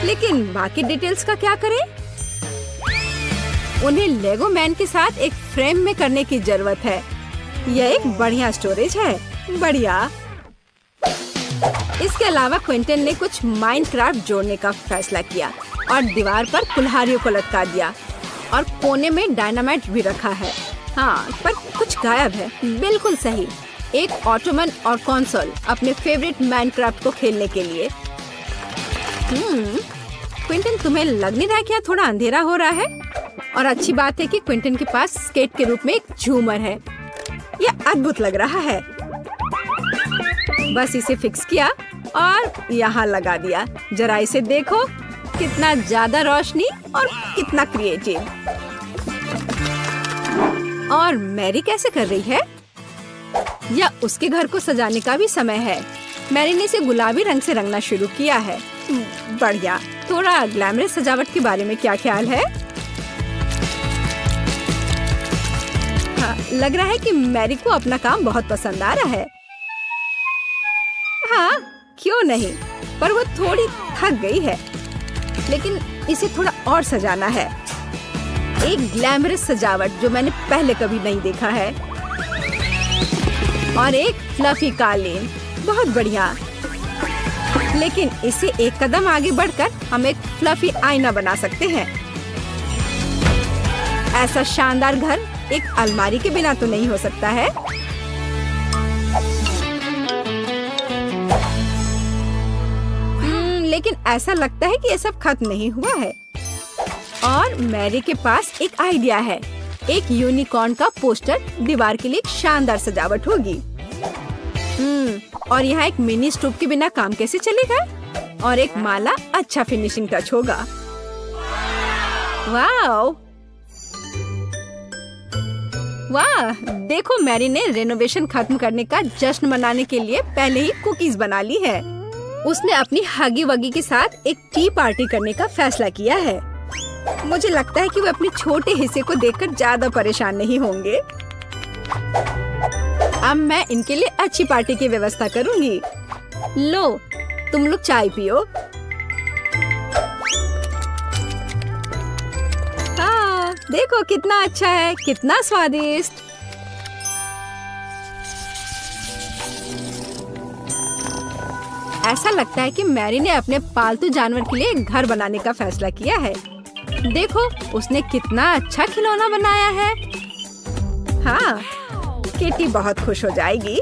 लेकिन बाकी डिटेल्स का क्या करें? उन्हें लेगो मैन के साथ एक फ्रेम में करने की जरूरत है। यह एक बढ़िया स्टोरेज है। बढ़िया। इसके अलावा क्विंटन ने कुछ माइनक्राफ्ट जोड़ने का फैसला किया और दीवार पर कुल्हाड़ियों को लटका दिया और कोने में डायनामाइट भी रखा है। हाँ, पर कुछ गायब है। बिल्कुल सही, एक ऑटोमन और कंसोल अपने फेवरेट माइनक्राफ्ट को खेलने के लिए। क्विंटन, तुम्हें लग नहीं रहा क्या थोड़ा अंधेरा हो रहा है? और अच्छी बात है कि क्विंटन के पास स्केट के रूप में एक झूमर है। यह अद्भुत लग रहा है। बस इसे फिक्स किया और यहाँ लगा दिया। जरा इसे देखो, कितना ज्यादा रोशनी और कितना क्रिएटिव। और मैरी कैसे कर रही है? या उसके घर को सजाने का भी समय है। मैरी ने इसे गुलाबी रंग से रंगना शुरू किया है। बढ़िया। थोड़ा ग्लैमरस सजावट के बारे में क्या ख्याल है? हाँ, लग रहा है कि मैरी को अपना काम बहुत पसंद आ रहा है। हाँ, क्यों नहीं, पर वो थोड़ी थक गई है। लेकिन इसे थोड़ा और सजाना है। एक ग्लैमरस सजावट जो मैंने पहले कभी नहीं देखा है। और एक फ्लफी कालीन, बहुत बढ़िया। लेकिन इसे एक कदम आगे बढ़कर हम एक फ्लफी आईना बना सकते हैं। ऐसा शानदार घर एक अलमारी के बिना तो नहीं हो सकता है। लेकिन ऐसा लगता है कि ये सब खत्म नहीं हुआ है। और मैरी के पास एक आइडिया है। एक यूनिकॉर्न का पोस्टर दीवार के लिए एक शानदार सजावट होगी। और यहाँ एक मिनी स्टोव के बिना काम कैसे चलेगा? और एक माला अच्छा फिनिशिंग टच होगा। वाह वाह, देखो मैरी ने रेनोवेशन खत्म करने का जश्न मनाने के लिए पहले ही कुकीज बना ली है। उसने अपनी हगी वगी के साथ एक टी पार्टी करने का फैसला किया है। मुझे लगता है कि वो अपने छोटे हिस्से को देखकर ज्यादा परेशान नहीं होंगे। अब मैं इनके लिए अच्छी पार्टी की व्यवस्था करूंगी। लो, तुम लोग चाय पियो। हाँ, देखो कितना अच्छा है, कितना स्वादिष्ट। ऐसा लगता है कि मैरी ने अपने पालतू जानवर के लिए एक घर बनाने का फैसला किया है। देखो, उसने कितना अच्छा खिलौना बनाया है। हाँ, किटी बहुत खुश हो जाएगी।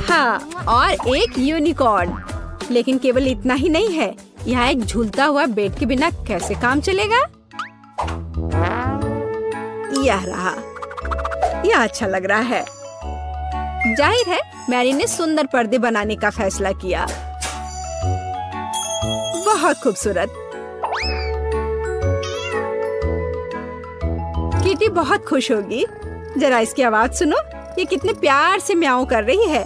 हाँ, और एक यूनिकॉर्न। लेकिन केवल इतना ही नहीं है। यहाँ एक झूलता हुआ बेड के बिना कैसे काम चलेगा? यह रहा। यह अच्छा लग रहा है। जाहिर है मैरी ने सुंदर पर्दे बनाने का फैसला किया। बहुत खूबसूरत। किटी बहुत खुश होगी। जरा इसकी आवाज सुनो, ये कितने प्यार से म्याऊं कर रही है।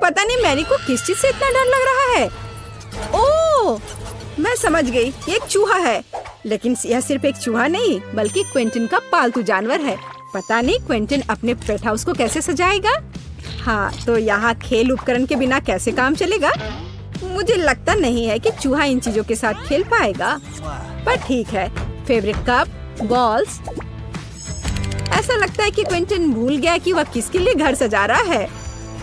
पता नहीं मैरी को किस चीज से इतना डर लग रहा है। ओह, मैं समझ गई, ये एक चूहा है। लेकिन यह सिर्फ एक चूहा नहीं, बल्कि क्विंटन का पालतू जानवर है। पता नहीं क्विंटन अपने पेट हाउस को कैसे सजाएगा। हाँ, तो यहाँ खेल उपकरण के बिना कैसे काम चलेगा? मुझे लगता नहीं है कि चूहा इन चीजों के साथ खेल पाएगा। पर ठीक है, फेवरेट कप, बॉल्स। ऐसा लगता है कि क्विंटन भूल गया कि वह किसके लिए घर सजा रहा है।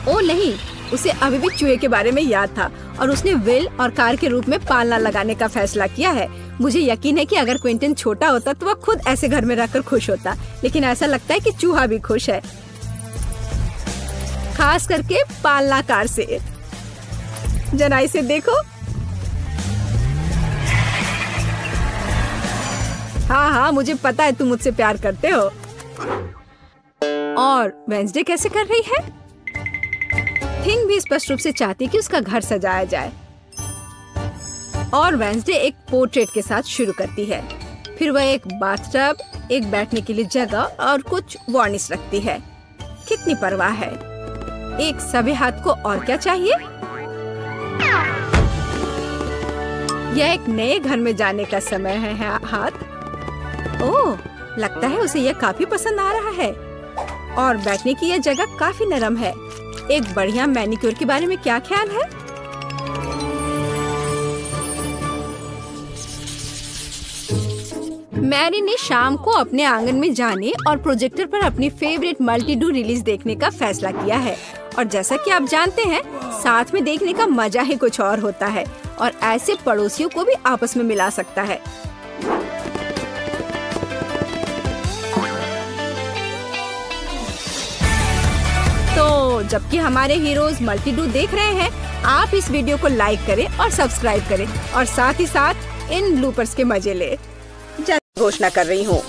ओ नहीं, उसे अभी भी चूहे के बारे में याद था और उसने व्हील और कार के रूप में पालना लगाने का फैसला किया है। मुझे यकीन है कि अगर क्विंटन छोटा होता तो वह खुद ऐसे घर में रहकर खुश होता। लेकिन ऐसा लगता है कि चूहा भी खुश है, खास करके पालना कार से। जरा इसे देखो। हाँ हाँ, मुझे पता है तुम मुझसे प्यार करते हो। और वेंसडे कैसे कर रही है? थिंग भी स्पष्ट रूप से चाहती कि उसका घर सजाया जाए। और वेंसडे एक पोर्ट्रेट के साथ शुरू करती है। फिर वह एक बाथटब, एक बैठने के लिए जगह और कुछ वार्निश रखती है। कितनी परवाह है। एक सभ्य हाथ को और क्या चाहिए? यह एक नए घर में जाने का समय है हाथ। ओह, लगता है उसे यह काफी पसंद आ रहा है और बैठने की यह जगह काफी नरम है। एक बढ़िया मैनिक्योर के बारे में क्या ख्याल है? मैरी ने शाम को अपने आंगन में जाने और प्रोजेक्टर पर अपनी फेवरेट मल्टी-डू रिलीज देखने का फैसला किया है। और जैसा कि आप जानते हैं, साथ में देखने का मजा ही कुछ और होता है और ऐसे पड़ोसियों को भी आपस में मिला सकता है। तो जबकि हमारे हीरोज मल्टी-डू देख रहे हैं, आप इस वीडियो को लाइक करें और सब्सक्राइब करें और साथ ही साथ इन ब्लूपर्स के मजे ले। घोषणा कर रही हूँ।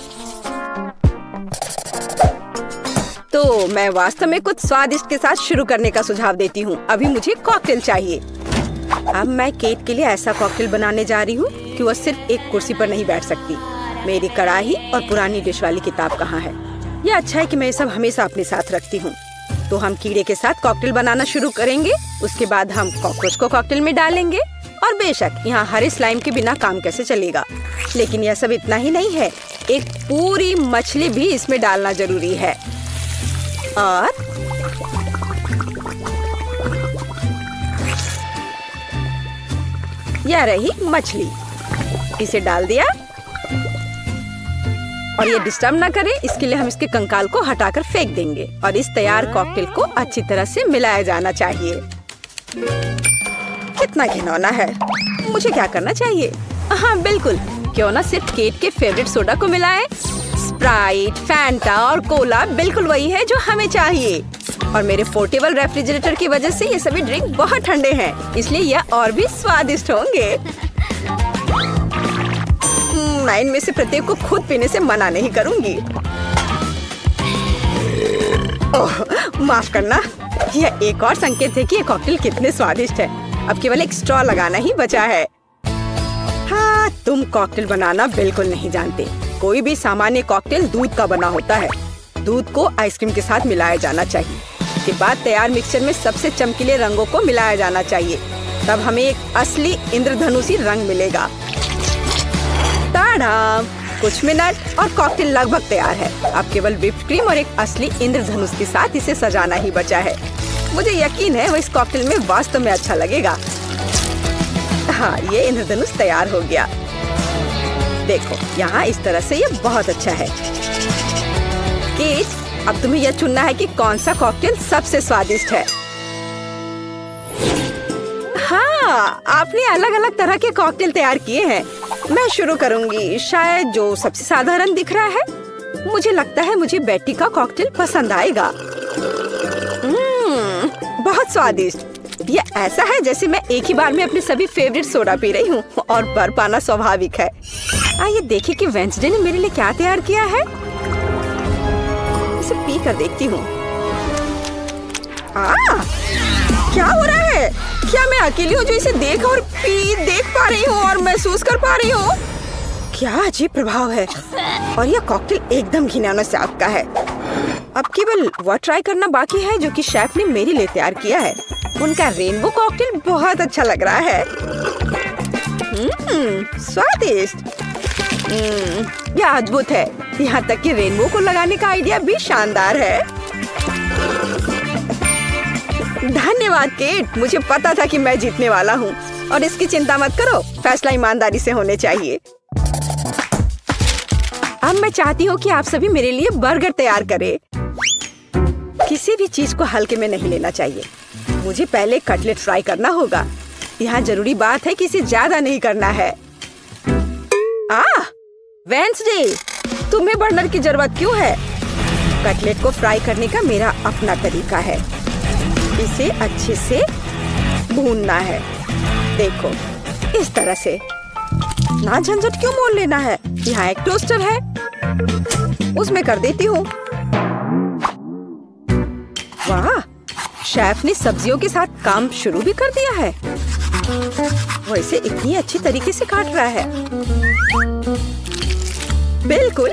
तो मैं वास्तव में कुछ स्वादिष्ट के साथ शुरू करने का सुझाव देती हूँ। अभी मुझे कॉकटेल चाहिए। अब मैं केट के लिए ऐसा कॉकटेल बनाने जा रही हूँ कि वह सिर्फ एक कुर्सी पर नहीं बैठ सकती। मेरी कढ़ाई और पुरानी डिश वाली किताब कहाँ है? यह अच्छा है कि मैं ये सब हमेशा अपने साथ रखती हूँ। तो हम कीड़े के साथ कॉकटेल बनाना शुरू करेंगे। उसके बाद हम कॉकरोच को कॉकटेल में डालेंगे। और बेशक यहाँ हरे स्लाइम के बिना काम कैसे चलेगा। लेकिन यह सब इतना ही नहीं है, एक पूरी मछली भी इसमें डालना जरूरी है। और यह रही मछली, इसे डाल दिया। और ये डिस्टर्ब ना करे, इसके लिए हम इसके कंकाल को हटाकर फेंक देंगे। और इस तैयार कॉकटेल को अच्छी तरह से मिलाया जाना चाहिए। कितना घिनौना है। मुझे क्या करना चाहिए? हाँ बिल्कुल, क्यों ना सिर्फ केट के फेवरेट सोडा को मिलाएं। स्प्राइट, फैंटा और कोला बिल्कुल वही है जो हमें चाहिए। और मेरे पोर्टेबल रेफ्रिजरेटर की वजह से ये सभी ड्रिंक बहुत ठंडे हैं, इसलिए यह और भी स्वादिष्ट होंगे। मैं इनमें से प्रत्येक को खुद पीने से मना नहीं करूंगी। ओह, माफ करना। यह एक और संकेत है कि ये कॉकटेल कितने स्वादिष्ट है। अब केवल एक स्ट्रॉ लगाना ही बचा है। हाँ, तुम कॉकटेल बनाना बिल्कुल नहीं जानते। कोई भी सामान्य कॉकटेल दूध का बना होता है। दूध को आइसक्रीम के साथ मिलाया जाना चाहिए। उसके बाद तैयार मिक्सचर में सबसे चमकीले रंगों को मिलाया जाना चाहिए। तब हमें एक असली इंद्रधनुषी रंग मिलेगा। टाडा! कुछ मिनट और कॉकटेल लगभग तैयार है। अब केवल व्हिप्ड क्रीम और एक असली इंद्रधनुष के साथ इसे सजाना ही बचा है। मुझे यकीन है वो इस कॉकटेल में वास्तव में अच्छा लगेगा। हाँ, ये इंद्रधनुष तैयार हो गया। देखो, यहाँ इस तरह से ये बहुत अच्छा है। केट, अब तुम्हें यह चुनना है कि कौन सा कॉकटेल सबसे स्वादिष्ट है। हाँ, आपने अलग अलग तरह के कॉकटेल तैयार किए हैं। मैं शुरू करूंगी शायद जो सबसे साधारण दिख रहा है। मुझे लगता है मुझे बेटी का कॉकटेल पसंद आएगा। बहुत स्वादिष्ट। ये ऐसा है जैसे मैं एक ही बार में अपने सभी फेवरेट सोडा पी रही हूँ और भर पाना स्वाभाविक है। आइए देखें कि वेंसडे ने मेरे लिए क्या तैयार किया है। इसे पी कर देखती हूँ। क्या हो रहा है? क्या मैं अकेली हूँ जो इसे देख पा रही हूँ और महसूस कर पा रही हूँ? क्या अजीब प्रभाव है। और यह कॉकटेल एकदम घिनौना स्वाद का है। अब केवल वह ट्राई करना बाकी है जो कि शेफ ने मेरे लिए तैयार किया है। उनका रेनबो कॉकटेल बहुत अच्छा लग रहा है। स्वादिष्ट। यह अद्भुत है। यहाँ तक कि रेनबो को लगाने का आइडिया भी शानदार है। धन्यवाद केट, मुझे पता था कि मैं जीतने वाला हूँ। और इसकी चिंता मत करो, फैसला ईमानदारी से होने चाहिए। अब मैं चाहती हूँ कि आप सभी मेरे लिए बर्गर तैयार करें। किसी भी चीज को हल्के में नहीं लेना चाहिए। मुझे पहले कटलेट फ्राई करना होगा। यहाँ जरूरी बात है कि इसे ज्यादा नहीं करना है। वेंसडे, तुम्हें बर्नर की जरूरत क्यों है? कटलेट को फ्राई करने का मेरा अपना तरीका है। इसे अच्छे से भूनना है। देखो, इस तरह से। ना झंझट क्यों मोल लेना है। यहाँ एक टोस्टर है, उसमें कर देती हूँ। वाह, शेफ ने सब्जियों के साथ काम शुरू भी कर दिया है। वो इसे इतनी अच्छी तरीके से काट रहा है। बिल्कुल,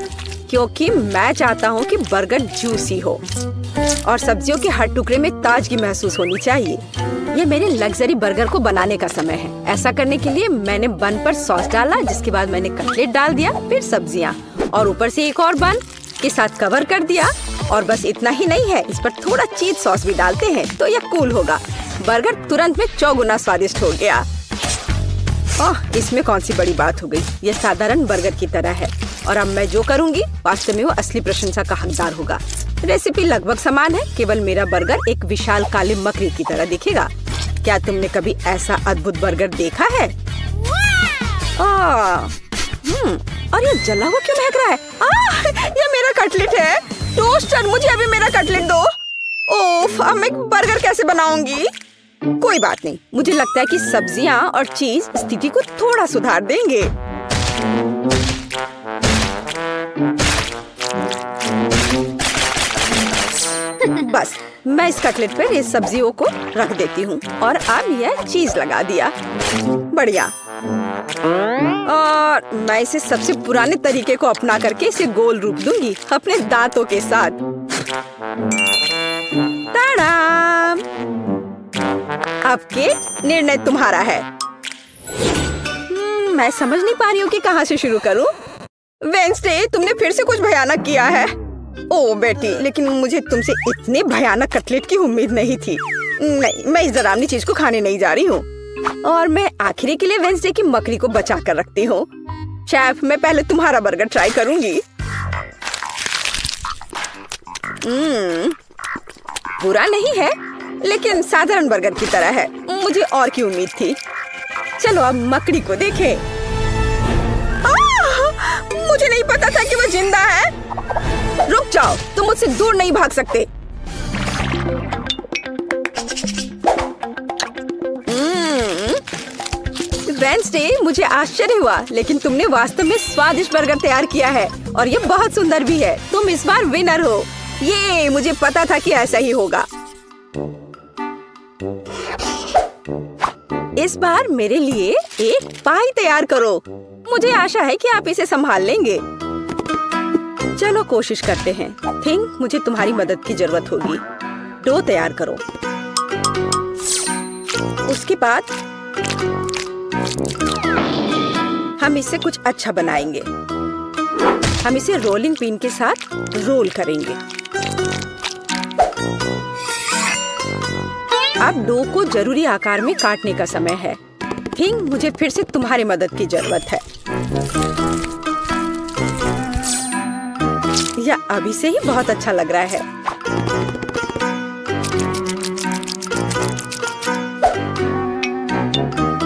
क्योंकि मैं चाहता हूँ कि बर्गर जूसी हो और सब्जियों के हर टुकड़े में ताजगी महसूस होनी चाहिए। ये मेरे लग्जरी बर्गर को बनाने का समय है। ऐसा करने के लिए मैंने बन पर सॉस डाला, जिसके बाद मैंने कटलेट डाल दिया, फिर सब्जियाँ और ऊपर से एक और बन के साथ कवर कर दिया। और बस इतना ही नहीं है, इस पर थोड़ा चीज सॉस भी डालते हैं तो यह कूल होगा। बर्गर तुरंत में 4 गुना स्वादिष्ट हो गया। इसमें कौन सी बड़ी बात हो गई, यह साधारण बर्गर की तरह है और अब मैं जो करूँगी वास्तव में वो असली प्रशंसा का हकदार होगा। रेसिपी लगभग समान है, केवल मेरा बर्गर एक विशाल काले मकड़ी की तरह दिखेगा। क्या तुमने कभी ऐसा अद्भुत बर्गर देखा है? और ये जला हुआ क्यों महक रहा है? ये मेरा कटलेट है। टोस्टर, मुझे अभी मेरा कटलेट दो। ओफ, अब मैं बर्गर कैसे बनाऊंगी? कोई बात नहीं, मुझे लगता है कि सब्जियां और चीज स्थिति को थोड़ा सुधार देंगे। बस मैं इस कटलेट पर इस सब्जियों को रख देती हूँ और अब यह चीज लगा दिया। बढ़िया। और मैं इसे सबसे पुराने तरीके को अपना करके इसे गोल रूप दूंगी अपने दांतों के साथ। ताड़ाम! अब के निर्णय तुम्हारा है। मैं समझ नहीं पा रही हूँ कि कहाँ से शुरू करूँ। वेंसडे, तुमने फिर से कुछ भयानक किया है। ओ बेटी, लेकिन मुझे तुमसे इतने भयानक कटलेट की उम्मीद नहीं थी। नहीं, मैं इस डरावनी चीज को खाने नहीं जा रही हूँ और मैं आखिरी के लिए वेंसडे की मकड़ी को बचा कर रखती हूँ। शेफ, मैं पहले तुम्हारा बर्गर ट्राई करूंगी। बुरा नहीं है, लेकिन साधारण बर्गर की तरह है। मुझे और की उम्मीद थी। चलो अब मकड़ी को देखें। मुझे नहीं पता था कि वो जिंदा है। रुक जाओ, तुम मुझसे दूर नहीं भाग सकते। वेंसडे, मुझे आश्चर्य हुआ, लेकिन तुमने वास्तव में स्वादिष्ट बर्गर तैयार किया है और ये बहुत सुंदर भी है। तुम इस बार विनर हो। ये मुझे पता था कि ऐसा ही होगा। इस बार मेरे लिए एक पाई तैयार करो। मुझे आशा है कि आप इसे संभाल लेंगे। चलो कोशिश करते हैं। थिंक मुझे तुम्हारी मदद की जरूरत होगी। डो तैयार करो। उसके बाद हम इससे कुछ अच्छा बनाएंगे। हम इसे रोलिंग पिन के साथ रोल करेंगे। अब डो को जरूरी आकार में काटने का समय है। थिंक मुझे फिर से तुम्हारी मदद की जरूरत है। यह अभी से ही बहुत अच्छा लग रहा है।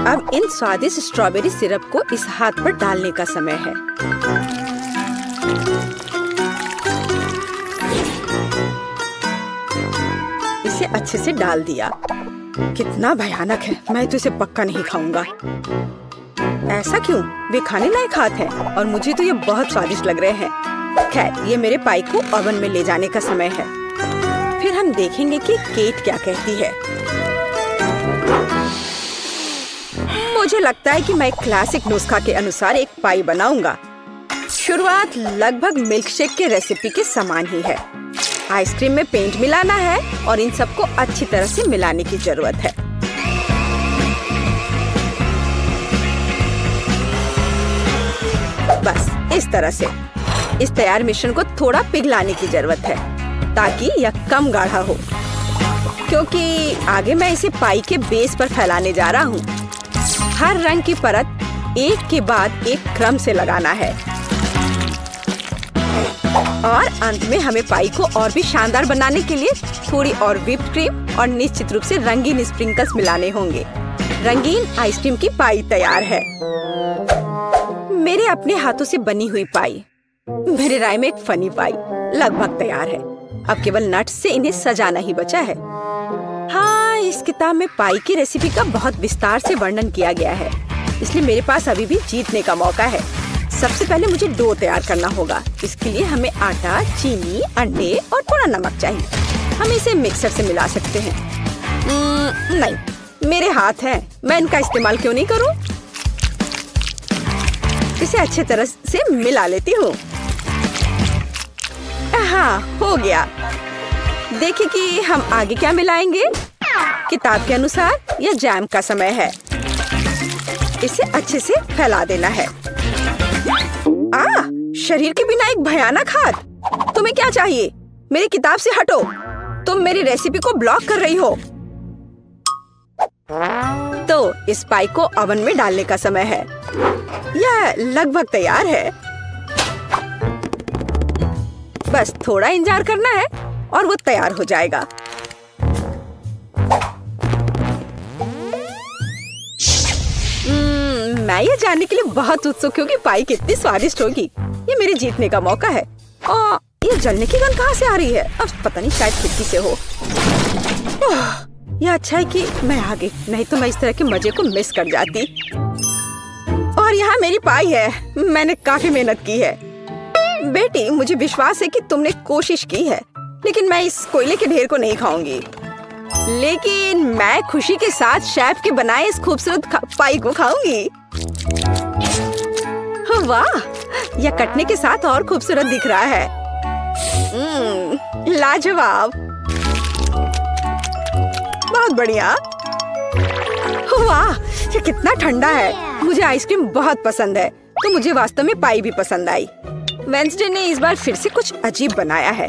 अब इन स्वादिष्ट स्ट्रॉबेरी सिरप को इस हाथ पर डालने का समय है। इसे अच्छे से डाल दिया। कितना भयानक है, मैं तो इसे पक्का नहीं खाऊंगा। ऐसा क्यों? वे खाने लायक हाथ हैं और मुझे तो ये बहुत स्वादिष्ट लग रहे हैं। खैर, ये मेरे पाई को ओवन में ले जाने का समय है। फिर हम देखेंगे कि केट क्या कहती है। मुझे लगता है कि मैं क्लासिक नुस्खा के अनुसार एक पाई बनाऊंगा। शुरुआत लगभग मिल्कशेक के रेसिपी के समान ही है। आइसक्रीम में पेंट मिलाना है और इन सबको अच्छी तरह से मिलाने की जरूरत है। बस इस तरह से। इस तैयार मिश्रण को थोड़ा पिघलाने की जरूरत है ताकि यह कम गाढ़ा हो, क्योंकि आगे मैं इसे पाई के बेस पर फैलाने जा रहा हूँ। हर रंग की परत एक के बाद एक क्रम से लगाना है और अंत में हमें पाई को और भी शानदार बनाने के लिए थोड़ी और व्हिप्ड क्रीम और निश्चित रूप से रंगीन स्प्रिंकल्स मिलाने होंगे। रंगीन आइसक्रीम की पाई तैयार है। मेरे अपने हाथों से बनी हुई पाई, मेरे राय में एक फनी पाई, लगभग तैयार है। अब केवल नट्स से इन्हें सजाना ही बचा है। हाँ, इस किताब में पाई की रेसिपी का बहुत विस्तार से वर्णन किया गया है, इसलिए मेरे पास अभी भी जीतने का मौका है। सबसे पहले मुझे डो तैयार करना होगा। इसके लिए हमें आटा, चीनी, अंडे और थोड़ा नमक चाहिए। हम इसे मिक्सर से मिला सकते हैं। नहीं, मेरे हाथ हैं, मैं इनका इस्तेमाल क्यों नहीं करूं? इसे अच्छे तरह से मिला लेती हूँ। हाँ, हो गया। देखिए कि हम आगे क्या मिलाएंगे। किताब के अनुसार यह जैम का समय है। इसे अच्छे से फैला देना है। शरीर के बिना एक भयानक हाथ। तुम्हें क्या चाहिए? मेरी किताब से हटो। तुम मेरी रेसिपी को ब्लॉक कर रही हो। तो इस पाई को ओवन में डालने का समय है। यह लगभग तैयार है। बस थोड़ा इंतजार करना है और वो तैयार हो जाएगा। मैं ये जानने के लिए बहुत उत्सुक हूँ कि पाई कितनी स्वादिष्ट होगी। ये मेरे जीतने का मौका है। ये जलने की गंध कहाँ से आ रही है? अब पता नहीं, शायद खिड़की से हो। यह अच्छा है कि मैं आ गई, नहीं तो मैं इस तरह के मजे को मिस कर जाती। और यहाँ मेरी पाई है। मैंने काफी मेहनत की है। बेटी, मुझे विश्वास है कि तुमने कोशिश की है, लेकिन मैं इस कोयले के ढेर को नहीं खाऊंगी। लेकिन मैं खुशी के साथ शेफ के बनाए इस खूबसूरत पाई को खाऊंगी। वाह, यह कटने के साथ और खूबसूरत दिख रहा है। लाजवाब, बहुत बढ़िया। वाह, ये कितना ठंडा है। मुझे आइसक्रीम बहुत पसंद है, तो मुझे वास्तव में पाई भी पसंद आई। वेंसडे ने इस बार फिर से कुछ अजीब बनाया है।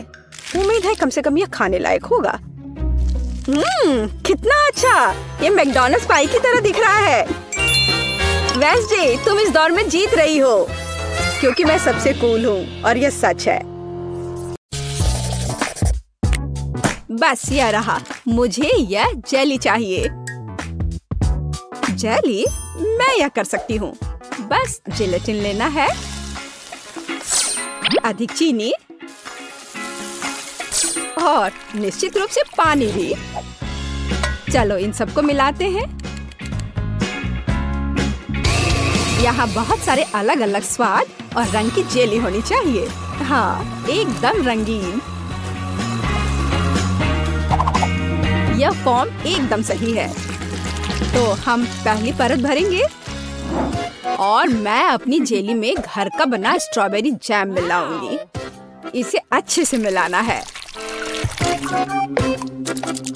उम्मीद है कम से कम यह खाने लायक होगा। कितना अच्छा! ये मैकडॉनल्ड्स पाई की तरह दिख रहा है। वेंसडे, तुम इस दौर में जीत रही हो, क्योंकि मैं सबसे कूल हूँ और यह सच है। बस यह रहा। मुझे यह जेली चाहिए। जेली? मैं यह कर सकती हूँ। बस जिलेटिन लेना है, अधिक चीनी और निश्चित रूप से पानी भी। चलो इन सबको मिलाते हैं। यहाँ बहुत सारे अलग अलग स्वाद और रंग की जेली होनी चाहिए। हाँ, एकदम रंगीन। यह फॉर्म एकदम सही है। तो हम पहली परत भरेंगे और मैं अपनी जेली में घर का बना स्ट्रॉबेरी जैम मिलाऊंगी। इसे अच्छे से मिलाना है।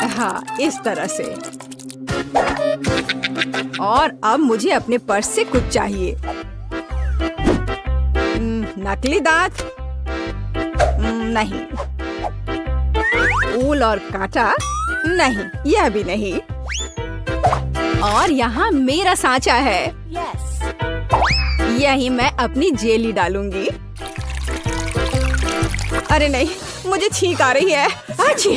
हाँ, इस तरह से। और अब मुझे अपने पर्स से कुछ चाहिए। नकली दांत? नहीं। ऊल और कांटा? नहीं, यह भी नहीं। और यहाँ मेरा सांचा है। यही मैं अपनी जेली डालूंगी। अरे नहीं, मुझे छींक आ रही है। अच्छी।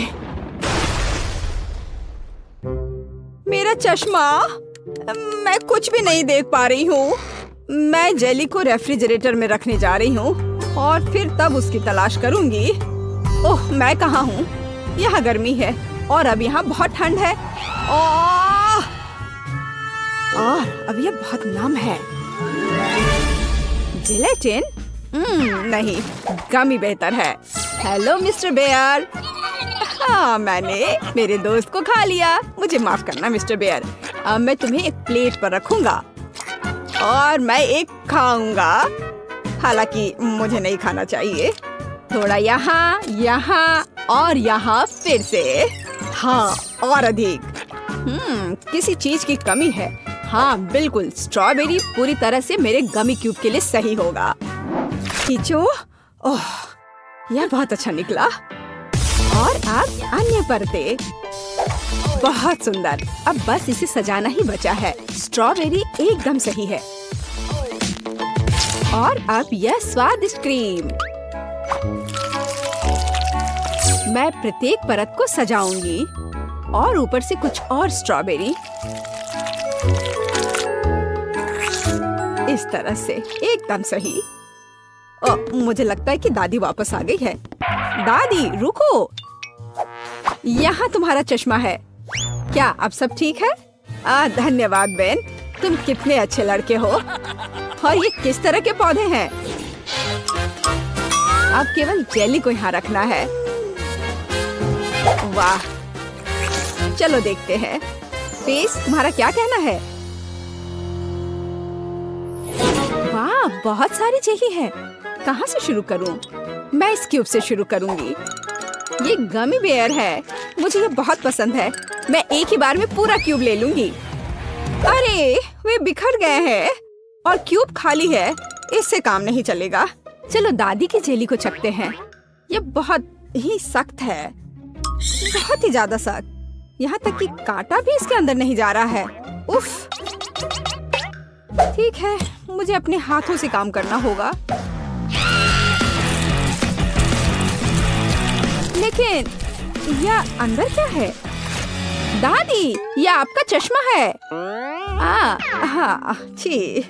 मेरा चश्मा, मैं कुछ भी नहीं देख पा रही हूँ। मैं जेली को रेफ्रिजरेटर में रखने जा रही हूँ और फिर तब उसकी तलाश करूंगी। ओह, मैं कहाँ हूँ? यहाँ गर्मी है और अब यहाँ बहुत ठंड है। और अब यह बहुत नम है। जिलेटिन? नहीं, गमी बेहतर है। Hello mister bear. हाँ, मैंने मेरे दोस्त को खा लिया। मुझे माफ करना मिस्टर बेयर। अब मैं तुम्हें एक प्लेट पर रखूंगा और मैं एक खाऊंगा। हालांकि मुझे नहीं खाना चाहिए। थोड़ा यहाँ, यहाँ और यहाँ फिर से। हाँ, और अधिक। किसी चीज की कमी है। हाँ बिल्कुल, स्ट्रॉबेरी पूरी तरह से मेरे गमी क्यूब के लिए सही होगा। खींचो। ओह, यह बहुत अच्छा निकला। और अब अन्य परतें। बहुत सुंदर। अब बस इसे सजाना ही बचा है। स्ट्रॉबेरी एकदम सही है। और अब यह स्वादिष्ट क्रीम। मैं प्रत्येक परत को सजाऊंगी और ऊपर से कुछ और स्ट्रॉबेरी। इस तरह से एकदम सही। मुझे लगता है कि दादी वापस आ गई है। दादी रुको, यहाँ तुम्हारा चश्मा है। क्या अब सब ठीक है? धन्यवाद बेन, तुम कितने अच्छे लड़के हो। और ये किस तरह के पौधे हैं? अब केवल जेली को यहाँ रखना है। वाह, चलो देखते हैं। फेस, तुम्हारा क्या कहना है? वाह, बहुत सारी जेली है। कहाँ से शुरू करूं? मैं इस क्यूब से शुरू करूंगी। ये गमी बेयर है, मुझे ये बहुत पसंद है। मैं एक ही बार में पूरा क्यूब ले लूंगी। अरे वे बिखर गए हैं और क्यूब खाली है, इससे काम नहीं चलेगा। चलो दादी की जेली को चखते हैं। ये बहुत ही सख्त है, बहुत ही ज्यादा सख्त। यहाँ तक कि कांटा भी इसके अंदर नहीं जा रहा है। उफ। ठीक है, मुझे अपने हाथों से काम करना होगा। लेकिन यह अंदर क्या है? दादी, यह आपका चश्मा है। हाँ, छी।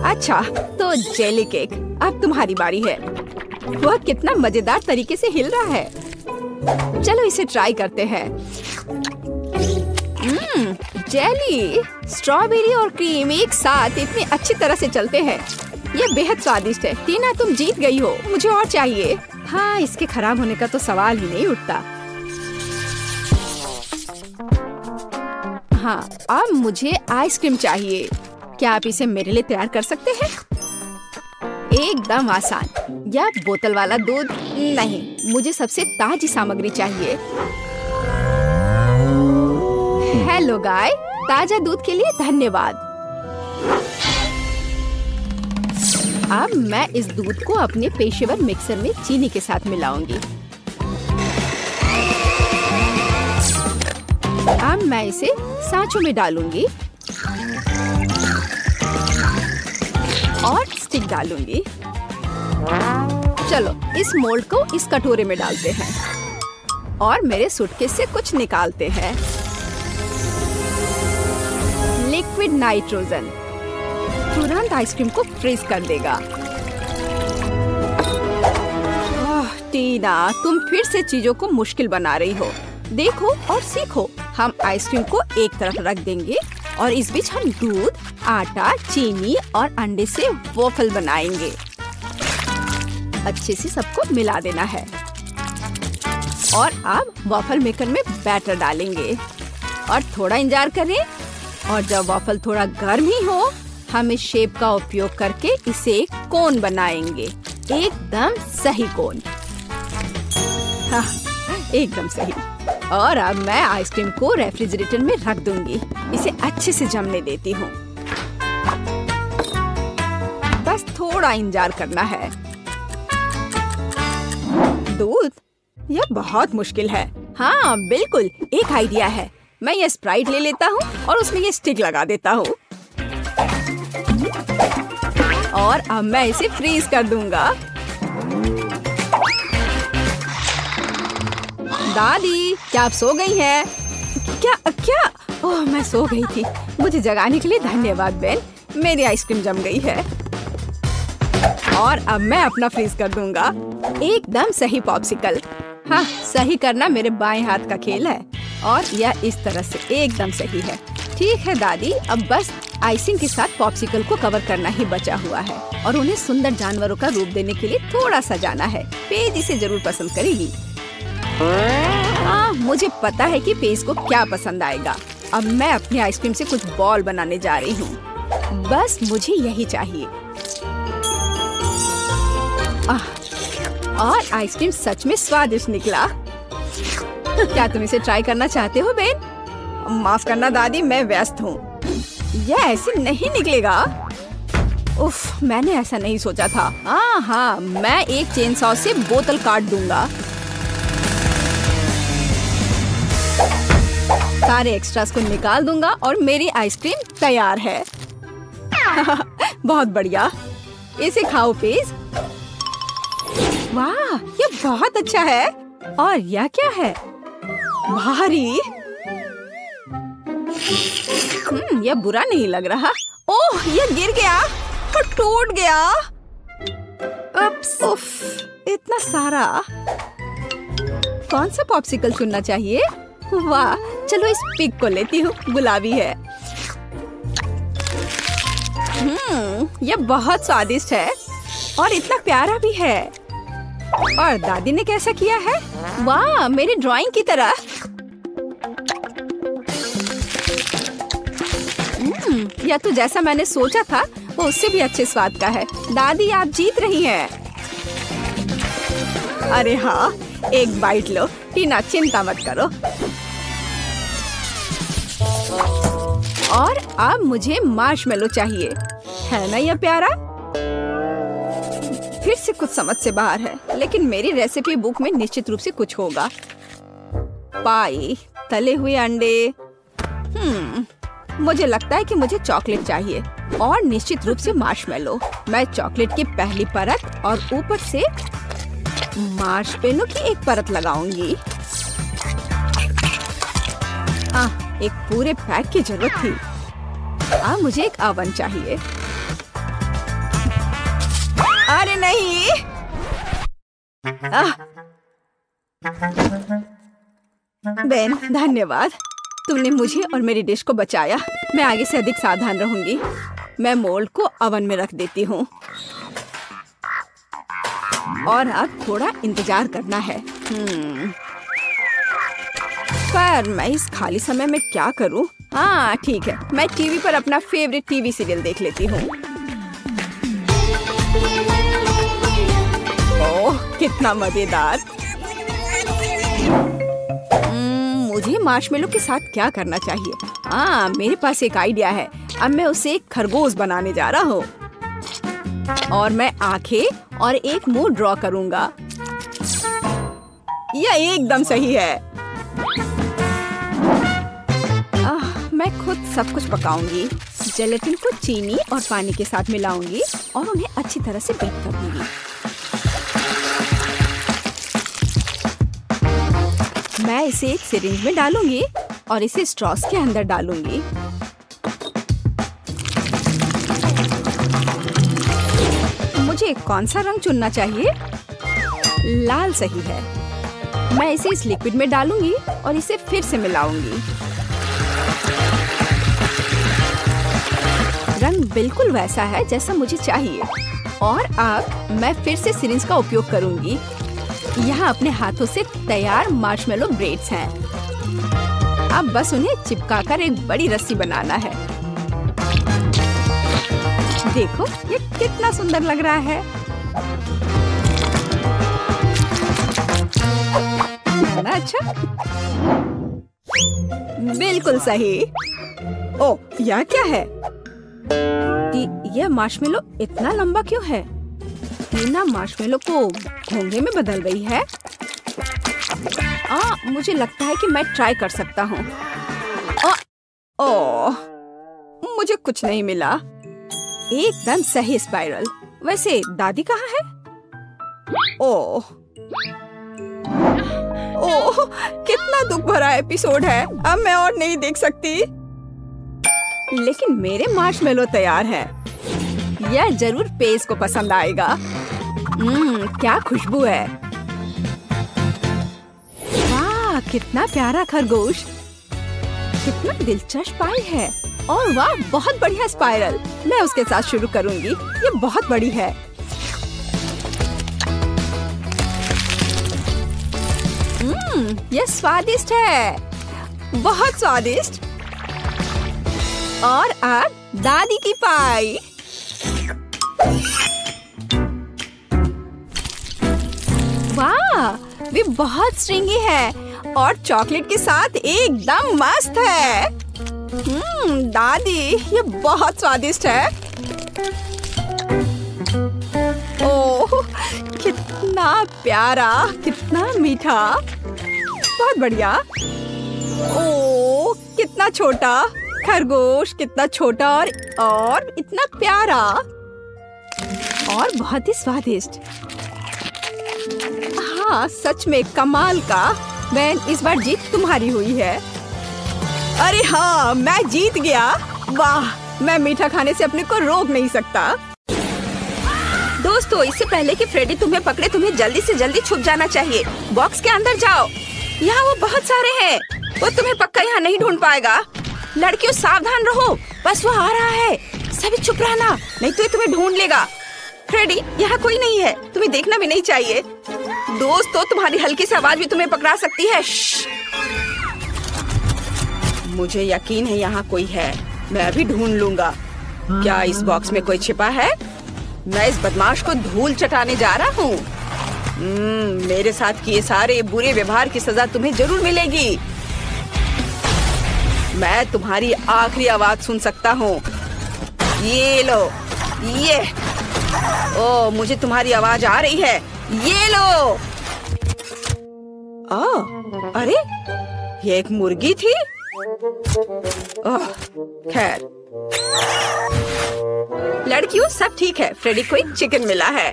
अच्छा, तो जेली केक, अब तुम्हारी बारी है। वह कितना मजेदार तरीके से हिल रहा है। चलो इसे ट्राई करते हैं। जेली, स्ट्रॉबेरी और क्रीम एक साथ इतनी अच्छी तरह से चलते हैं। यह बेहद स्वादिष्ट है। टीना, तुम जीत गई हो, मुझे और चाहिए। हाँ, इसके खराब होने का तो सवाल ही नहीं उठता। हाँ, अब मुझे आइसक्रीम चाहिए। क्या आप इसे मेरे लिए तैयार कर सकते हैं? एकदम आसान। या बोतल वाला दूध नहीं, मुझे सबसे ताजी सामग्री चाहिए। हेलो गाय, ताजा दूध के लिए धन्यवाद। अब मैं इस दूध को अपने पेशेवर मिक्सर में चीनी के साथ मिलाऊंगी। अब मैं इसे सांचों में डालूंगी और स्टिक डालूंगी। चलो इस मोल्ड को इस कटोरे में डालते हैं और मेरे सूटकेस से कुछ निकालते हैं। लिक्विड नाइट्रोजन तुरंत आइसक्रीम को फ्रीज कर देगा। टीना, तुम फिर से चीजों को मुश्किल बना रही हो। देखो और सीखो। हम आइसक्रीम को एक तरफ रख देंगे और इस बीच हम दूध, आटा, चीनी और अंडे से वॉफल बनाएंगे। अच्छे से सबको मिला देना है और अब वॉफल मेकर में बैटर डालेंगे और थोड़ा इंतजार करें। और जब वॉफल थोड़ा गर्म ही हो, हम इस शेप का उपयोग करके इसे एक कोन बनाएंगे। एकदम सही कोन। हाँ, एकदम सही। और अब मैं आइसक्रीम को रेफ्रिजरेटर में रख दूंगी। इसे अच्छे से जमने देती हूँ। बस थोड़ा इंतजार करना है। दूध, यह बहुत मुश्किल है। हाँ बिल्कुल, एक आइडिया है। मैं ये स्प्राइट ले लेता हूँ और उसमें ये स्टिक लगा देता हूँ और अब मैं इसे फ्रीज कर दूंगा। दादी, क्या आप सो गई हैं? क्या? ओह, मैं सो गई थी। मुझे जगाने के लिए धन्यवाद बेन। मेरी आइसक्रीम जम गई है और अब मैं अपना फ्रीज कर दूंगा। एकदम सही पॉप्सिकल। हाँ, सही करना मेरे बाएं हाथ का खेल है और यह इस तरह से एकदम सही है। ठीक है दादी, अब बस आइसिंग के साथ पॉप्सिकल को कवर करना ही बचा हुआ है और उन्हें सुंदर जानवरों का रूप देने के लिए थोड़ा सजाना है। पेज इसे जरूर पसंद करेगी। हाँ, मुझे पता है कि पेज को क्या पसंद आएगा। अब मैं अपनी आइसक्रीम से कुछ बॉल बनाने जा रही हूँ। बस मुझे यही चाहिए। और आइसक्रीम सच में स्वादिष्ट निकला। क्या तुम इसे ट्राई करना चाहते हो बेन? माफ करना दादी, मैं व्यस्त हूँ। यह ऐसे नहीं निकलेगा। उफ, मैंने ऐसा नहीं सोचा था। हाँ, मैं एक चेन सॉ से बोतल काट दूंगा। सारे एक्स्ट्रास को निकाल दूंगा और मेरी आइसक्रीम तैयार है। बहुत बढ़िया, इसे खाओ पेज। वाह, ये बहुत अच्छा है। और यह क्या है? भारी। यह बुरा नहीं लग रहा। ओह, यह गिर गया और टूट गया। उफ, इतना सारा। कौन सा पॉप्सिकल चुनना चाहिए? वाह, चलो इस पिग को लेती हूँ, गुलाबी है। यह बहुत स्वादिष्ट है और इतना प्यारा भी है। और दादी ने कैसा किया है? वाह, मेरी ड्राइंग की तरह। यह तो जैसा मैंने सोचा था वो उससे भी अच्छे स्वाद का है। दादी, आप जीत रही हैं। अरे हाँ, एक बाइट लो। टीना चिंता मत करो। और अब मुझे मार्शमेलो चाहिए, है ना यह प्यारा? फिर से कुछ समझ से बाहर है, लेकिन मेरी रेसिपी बुक में निश्चित रूप से कुछ होगा। पाई, तले हुए अंडे। मुझे लगता है कि मुझे चॉकलेट चाहिए और निश्चित रूप से मार्शमेलो। मैं चॉकलेट की पहली परत और ऊपर से मार्शमेलो की एक परत लगाऊंगी। एक पूरे पैक की जरूरत थी। अब मुझे एक ओवन चाहिए। अरे नहीं! बेन, धन्यवाद। तुमने मुझे और मेरी डिश को बचाया। मैं आगे से अधिक सावधान रहूंगी। मैं मोल्ड को ओवन में रख देती हूँ और अब थोड़ा इंतजार करना है। पर मैं इस खाली समय में क्या करूँ? हाँ ठीक है, मैं टीवी पर अपना फेवरेट टीवी सीरियल देख लेती हूँ। ओह, कितना मजेदार। मुझे मार्शमेलो के साथ क्या करना चाहिए? हाँ, मेरे पास एक आइडिया है। अब मैं उसे एक खरगोश बनाने जा रहा हूँ और मैं आंखें और एक मुंह ड्रॉ करूँगा। यह एकदम सही है। मैं खुद सब कुछ पकाऊंगी। जेलेटिन को चीनी और पानी के साथ मिलाऊंगी और उन्हें अच्छी तरह से बीट कर दूंगी। मैं इसे एक सिरिंज में डालूंगी और इसे स्ट्रॉस के अंदर डालूंगी। मुझे कौन सा रंग चुनना चाहिए? लाल सही है। मैं इसे इस लिक्विड में डालूंगी और इसे फिर से मिलाऊंगी। रंग बिल्कुल वैसा है जैसा मुझे चाहिए। और अब मैं फिर से सिरिंज का उपयोग करूंगी। यहाँ अपने हाथों से तैयार मार्शमेलो ब्रेड्स हैं। अब बस उन्हें चिपकाकर एक बड़ी रस्सी बनाना है। देखो, ये कितना सुंदर लग रहा है। है ना अच्छा? बिल्कुल सही। ओह, यह क्या है? यह मार्शमेलो इतना लंबा क्यों है? टीना मार्शमेलो को घोंघे में बदल रही है। मुझे लगता है कि मैं ट्राई कर सकता हूँ। ओह, मुझे कुछ नहीं मिला। एकदम सही स्पाइरल। वैसे दादी कहाँ है? ओह, कितना दुख भरा एपिसोड है। अब मैं और नहीं देख सकती। लेकिन मेरे मार्शमेलो तैयार है। यह जरूर पेस को पसंद आएगा। क्या खुशबू है। वाह, कितना प्यारा खरगोश। कितना दिलचस्प पाई है। और वाह, बहुत बढ़िया स्पाइरल। मैं उसके साथ शुरू करूंगी। ये बहुत बड़ी है। यह स्वादिष्ट है, बहुत स्वादिष्ट। और अब दादी की पाई। वाह, वे बहुत स्ट्रिंगी है और चॉकलेट के साथ एकदम मस्त है। दादी, ये बहुत स्वादिष्ट है। ओह, कितना प्यारा, कितना मीठा, बहुत बढ़िया। ओह, कितना छोटा खरगोश, कितना छोटा और इतना प्यारा और बहुत ही स्वादिष्ट। हाँ, सच में कमाल का। बेन, इस बार जीत तुम्हारी हुई है। अरे हाँ, मैं जीत गया। वाह, मैं मीठा खाने से अपने को रोक नहीं सकता। दोस्तों, इससे पहले कि फ्रेडी तुम्हें पकड़े, तुम्हें जल्दी से जल्दी छुप जाना चाहिए। बॉक्स के अंदर जाओ। यहाँ वो बहुत सारे हैं। वो तुम्हें पक्का यहाँ नहीं ढूंढ पाएगा। लड़कियों, सावधान रहो, बस वो आ रहा है। सभी चुप रहना, नहीं तो ये तुम्हें ढूंढ लेगा। फ्रेडी, यहाँ कोई नहीं है। तुम्हें देखना भी नहीं चाहिए। दोस्तों, तुम्हारी हल्की सी आवाज भी तुम्हें पकड़ा सकती है। मुझे यकीन है यहाँ कोई है। मैं अभी ढूंढ लूंगा। क्या इस बॉक्स में कोई छिपा है? मैं इस बदमाश को धूल चटाने जा रहा हूँ। मेरे साथ किए सारे बुरे व्यवहार की सजा तुम्हें जरूर मिलेगी। मैं तुम्हारी आखिरी आवाज सुन सकता हूँ। ये लो, ये। ओ, मुझे तुम्हारी आवाज आ रही है। ये लो। अरे, ये एक मुर्गी थी। खैर, लड़कियों सब ठीक है। फ्रेडी को एक चिकन मिला है।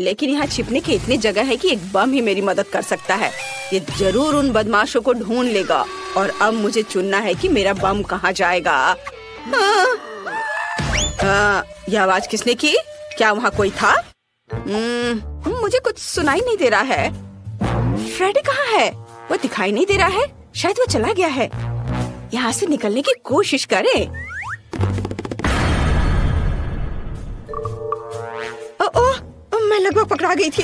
लेकिन यहाँ छिपने की इतनी जगह है कि एक बम ही मेरी मदद कर सकता है। ये जरूर उन बदमाशों को ढूंढ लेगा और अब मुझे चुनना है कि मेरा बम कहाँ जाएगा। यह आवाज किसने की? क्या वहाँ कोई था? मुझे कुछ सुनाई नहीं दे रहा है। फ्रेडी कहाँ है? वो दिखाई नहीं दे रहा है। शायद वो चला गया है। यहाँ से निकलने की कोशिश करें। मैं लगभग पकड़ा गई थी।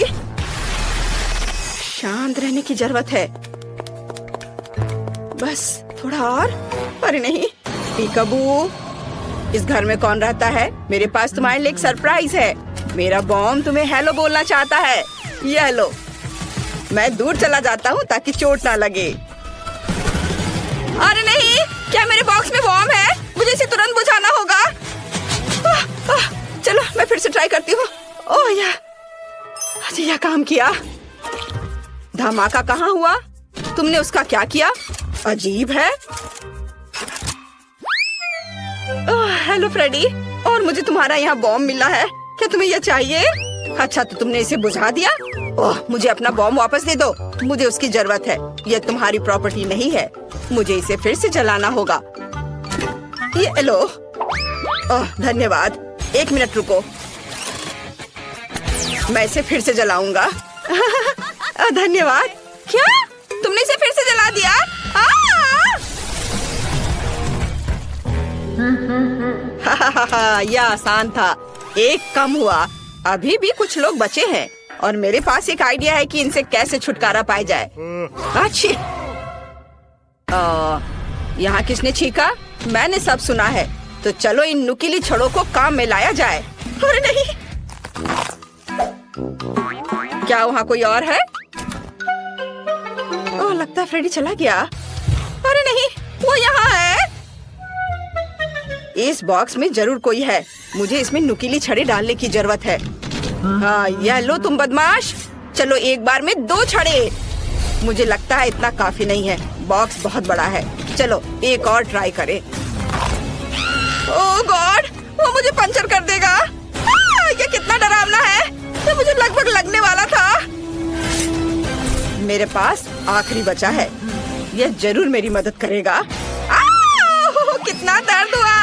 शांत रहने की जरूरत है। बस थोड़ा और। अरे नहीं, पीकाबू, इस घर में कौन रहता है? मेरे पास तुम्हारे लिए एक सरप्राइज है। मेरा बॉम्ब तुम्हें हेलो बोलना चाहता है। ये लो। मैं दूर चला जाता हूँ ताकि चोट ना लगे। अरे नहीं, क्या मेरे बॉक्स में बॉम्ब है? मुझे इसे तुरंत बुझाना होगा। चलो मैं फिर से ट्राई करती हूँ। ओह यह काम किया। धमाका कहाँ हुआ? तुमने उसका क्या किया? अजीब है। हेलो फ्रेडी, और मुझे तुम्हारा यहाँ बॉम्ब मिला है। क्या तुम्हें यह चाहिए? अच्छा, तो तुमने इसे बुझा दिया। ओह, मुझे अपना बॉम्ब वापस दे दो। मुझे उसकी जरूरत है। यह तुम्हारी प्रॉपर्टी नहीं है। मुझे इसे फिर से जलाना होगा। ये लो। ओह, धन्यवाद। एक मिनट रुको, मैं इसे फिर से जलाऊंगा। धन्यवाद। क्या? तुमने इसे फिर से जला दिया? यह आसान था। एक कम हुआ। अभी भी कुछ लोग बचे हैं और मेरे पास एक आइडिया है कि इनसे कैसे छुटकारा पाया जाए। अच्छी। यहाँ किसने छींका? मैंने सब सुना है। तो चलो इन नुकीली छड़ों को काम में लाया जाए। अरे नहीं, क्या वहाँ कोई और है? ओह, लगता है फ्रेडी चला गया। अरे नहीं, वो यहाँ है। इस बॉक्स में जरूर कोई है। मुझे इसमें नुकीली छड़े डालने की जरूरत है। हाँ, यह लो तुम बदमाश। चलो एक बार में 2 छड़े। मुझे लगता है इतना काफी नहीं है। बॉक्स बहुत बड़ा है। चलो एक और ट्राई करें। ओह गॉड, वो मुझे पंचर कर देगा। ये कितना डरावना है। ये मुझे लगभग लगने वाला था। मेरे पास आखिरी बचा है। यह जरूर मेरी मदद करेगा। कितना दर्द हुआ।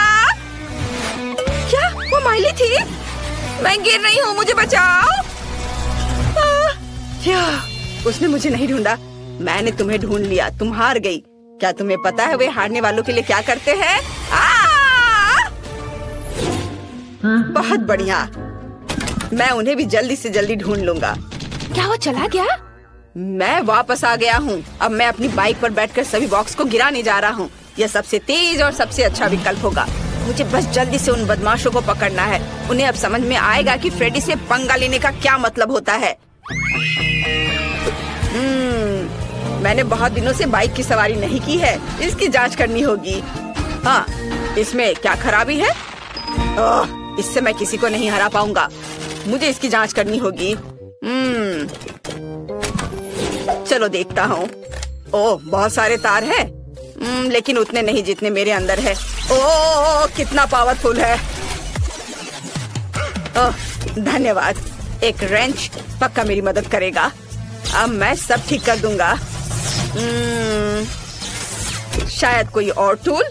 क्या वो माइली थी? मैं गिर रही हूँ, मुझे बचाओ। क्या उसने मुझे नहीं ढूंढा? मैंने तुम्हें ढूंढ लिया। तुम हार गई। क्या तुम्हें पता है वे हारने वालों के लिए क्या करते हैं? बहुत बढ़िया। मैं उन्हें भी जल्दी से जल्दी ढूंढ लूंगा। क्या वो चला गया? मैं वापस आ गया हूँ। अब मैं अपनी बाइक पर बैठकर सभी बॉक्स को गिराने जा रहा हूँ। यह सबसे तेज और सबसे अच्छा विकल्प होगा। मुझे बस जल्दी से उन बदमाशों को पकड़ना है। उन्हें अब समझ में आएगा कि फ्रेडी से पंगा लेने का क्या मतलब होता है। मैंने बहुत दिनों से बाइक की सवारी नहीं की है। इसकी जांच करनी होगी। हाँ, इसमें क्या खराबी है? इससे मैं किसी को नहीं हरा पाऊंगा। मुझे इसकी जांच करनी होगी। चलो देखता हूँ। ओह, बहुत सारे तार हैं। लेकिन उतने नहीं जितने मेरे अंदर है। ओह, कितना पावरफुल है। ओह, धन्यवाद। एक रेंच पक्का मेरी मदद करेगा। अब मैं सब ठीक कर दूंगा। शायद कोई और टूल।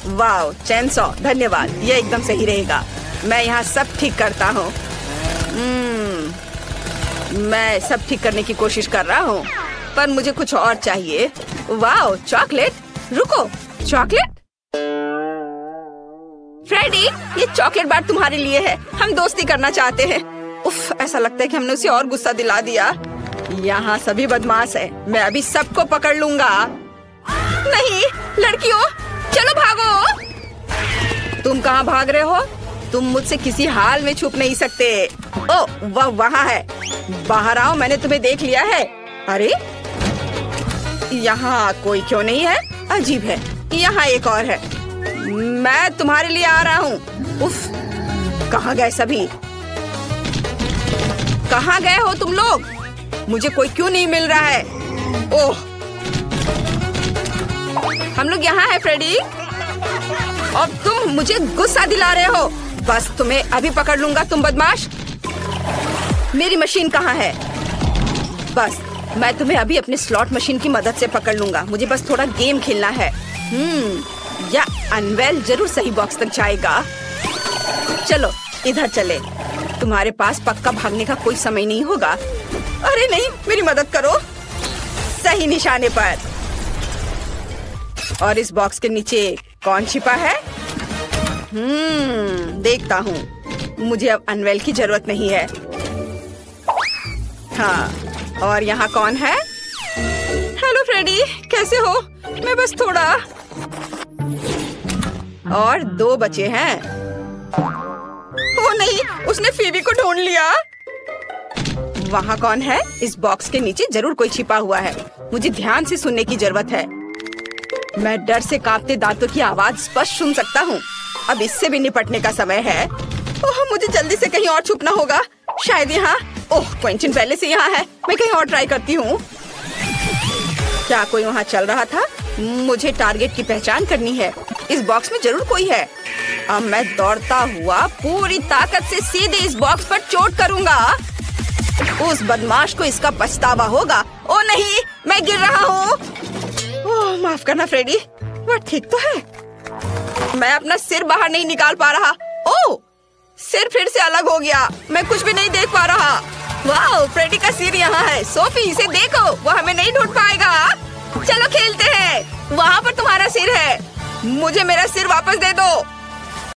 वाओ, चेनसॉ, धन्यवाद। ये एकदम सही रहेगा। मैं यहाँ सब ठीक करता हूँ। मैं सब ठीक करने की कोशिश कर रहा हूँ, पर मुझे कुछ और चाहिए। Wow, chocolate. रुको, चॉकलेट? फ्रेडी, ये चॉकलेट बार तुम्हारे लिए है। हम दोस्ती करना चाहते हैं। उफ, ऐसा लगता है कि हमने उसे और गुस्सा दिला दिया। यहाँ सभी बदमाश है। मैं अभी सबको पकड़ लूंगा। नहीं, लड़कियों, चलो भागो। तुम कहाँ भाग रहे हो? तुम मुझसे किसी हाल में छुप नहीं सकते। ओ, वह वहाँ है। बाहर आओ, मैंने तुम्हें देख लिया है। अरे यहाँ कोई क्यों नहीं है? अजीब है। यहाँ एक और है। मैं तुम्हारे लिए आ रहा हूँ। उफ, कहाँ गए सभी? कहाँ गए हो तुम लोग? मुझे कोई क्यों नहीं मिल रहा है? ओह, हम लोग यहाँ है फ्रेडी। और तुम मुझे गुस्सा दिला रहे हो। बस तुम्हें अभी पकड़ लूंगा, तुम बदमाश। मेरी मशीन कहाँ है? बस मैं तुम्हें अभी अपने स्लॉट मशीन की मदद से पकड़ लूंगा। मुझे बस थोड़ा गेम खेलना है। या अनवेल जरूर सही बॉक्स तक जाएगा। चलो इधर चले। तुम्हारे पास पक्का भागने का कोई समय नहीं होगा। अरे नहीं, मेरी मदद करो। सही निशाने पर। और इस बॉक्स के नीचे कौन छिपा है? देखता हूँ। मुझे अब अनवेल की जरूरत नहीं है। हाँ, और यहाँ कौन है? हेलो फ्रेडी, कैसे हो? मैं बस थोड़ा। और 2 बचे हैं। ओ नहीं, उसने फीबी को ढूंढ लिया। वहाँ कौन है? इस बॉक्स के नीचे जरूर कोई छिपा हुआ है। मुझे ध्यान से सुनने की जरूरत है। मैं डर से कांपते दांतों की आवाज स्पष्ट सुन सकता हूँ। अब इससे भी निपटने का समय है। ओह, मुझे जल्दी से कहीं और छुपना होगा। शायद यहाँ। ओह, क्विंटन पहले से यहाँ है। मैं कहीं और ट्राई करती हूँ। क्या कोई वहाँ चल रहा था? मुझे टारगेट की पहचान करनी है। इस बॉक्स में जरूर कोई है। अब मैं दौड़ता हुआ पूरी ताकत से सीधे इस बॉक्स पर चोट करूंगा। उस बदमाश को इसका पछतावा होगा। ओ नहीं, मैं गिर रहा हूँ। ओह, माफ करना फ्रेडी। वह ठीक तो है। मैं अपना सिर बाहर नहीं निकाल पा रहा। ओह, सिर फिर से अलग हो गया। मैं कुछ भी नहीं देख पा रहा। वाह, फ्रेडी का सिर यहाँ है। सोफी, इसे देखो, वो हमें नहीं ढूंढ पाएगा। चलो खेलते हैं। वहाँ पर तुम्हारा सिर है। मुझे मेरा सिर वापस दे दो।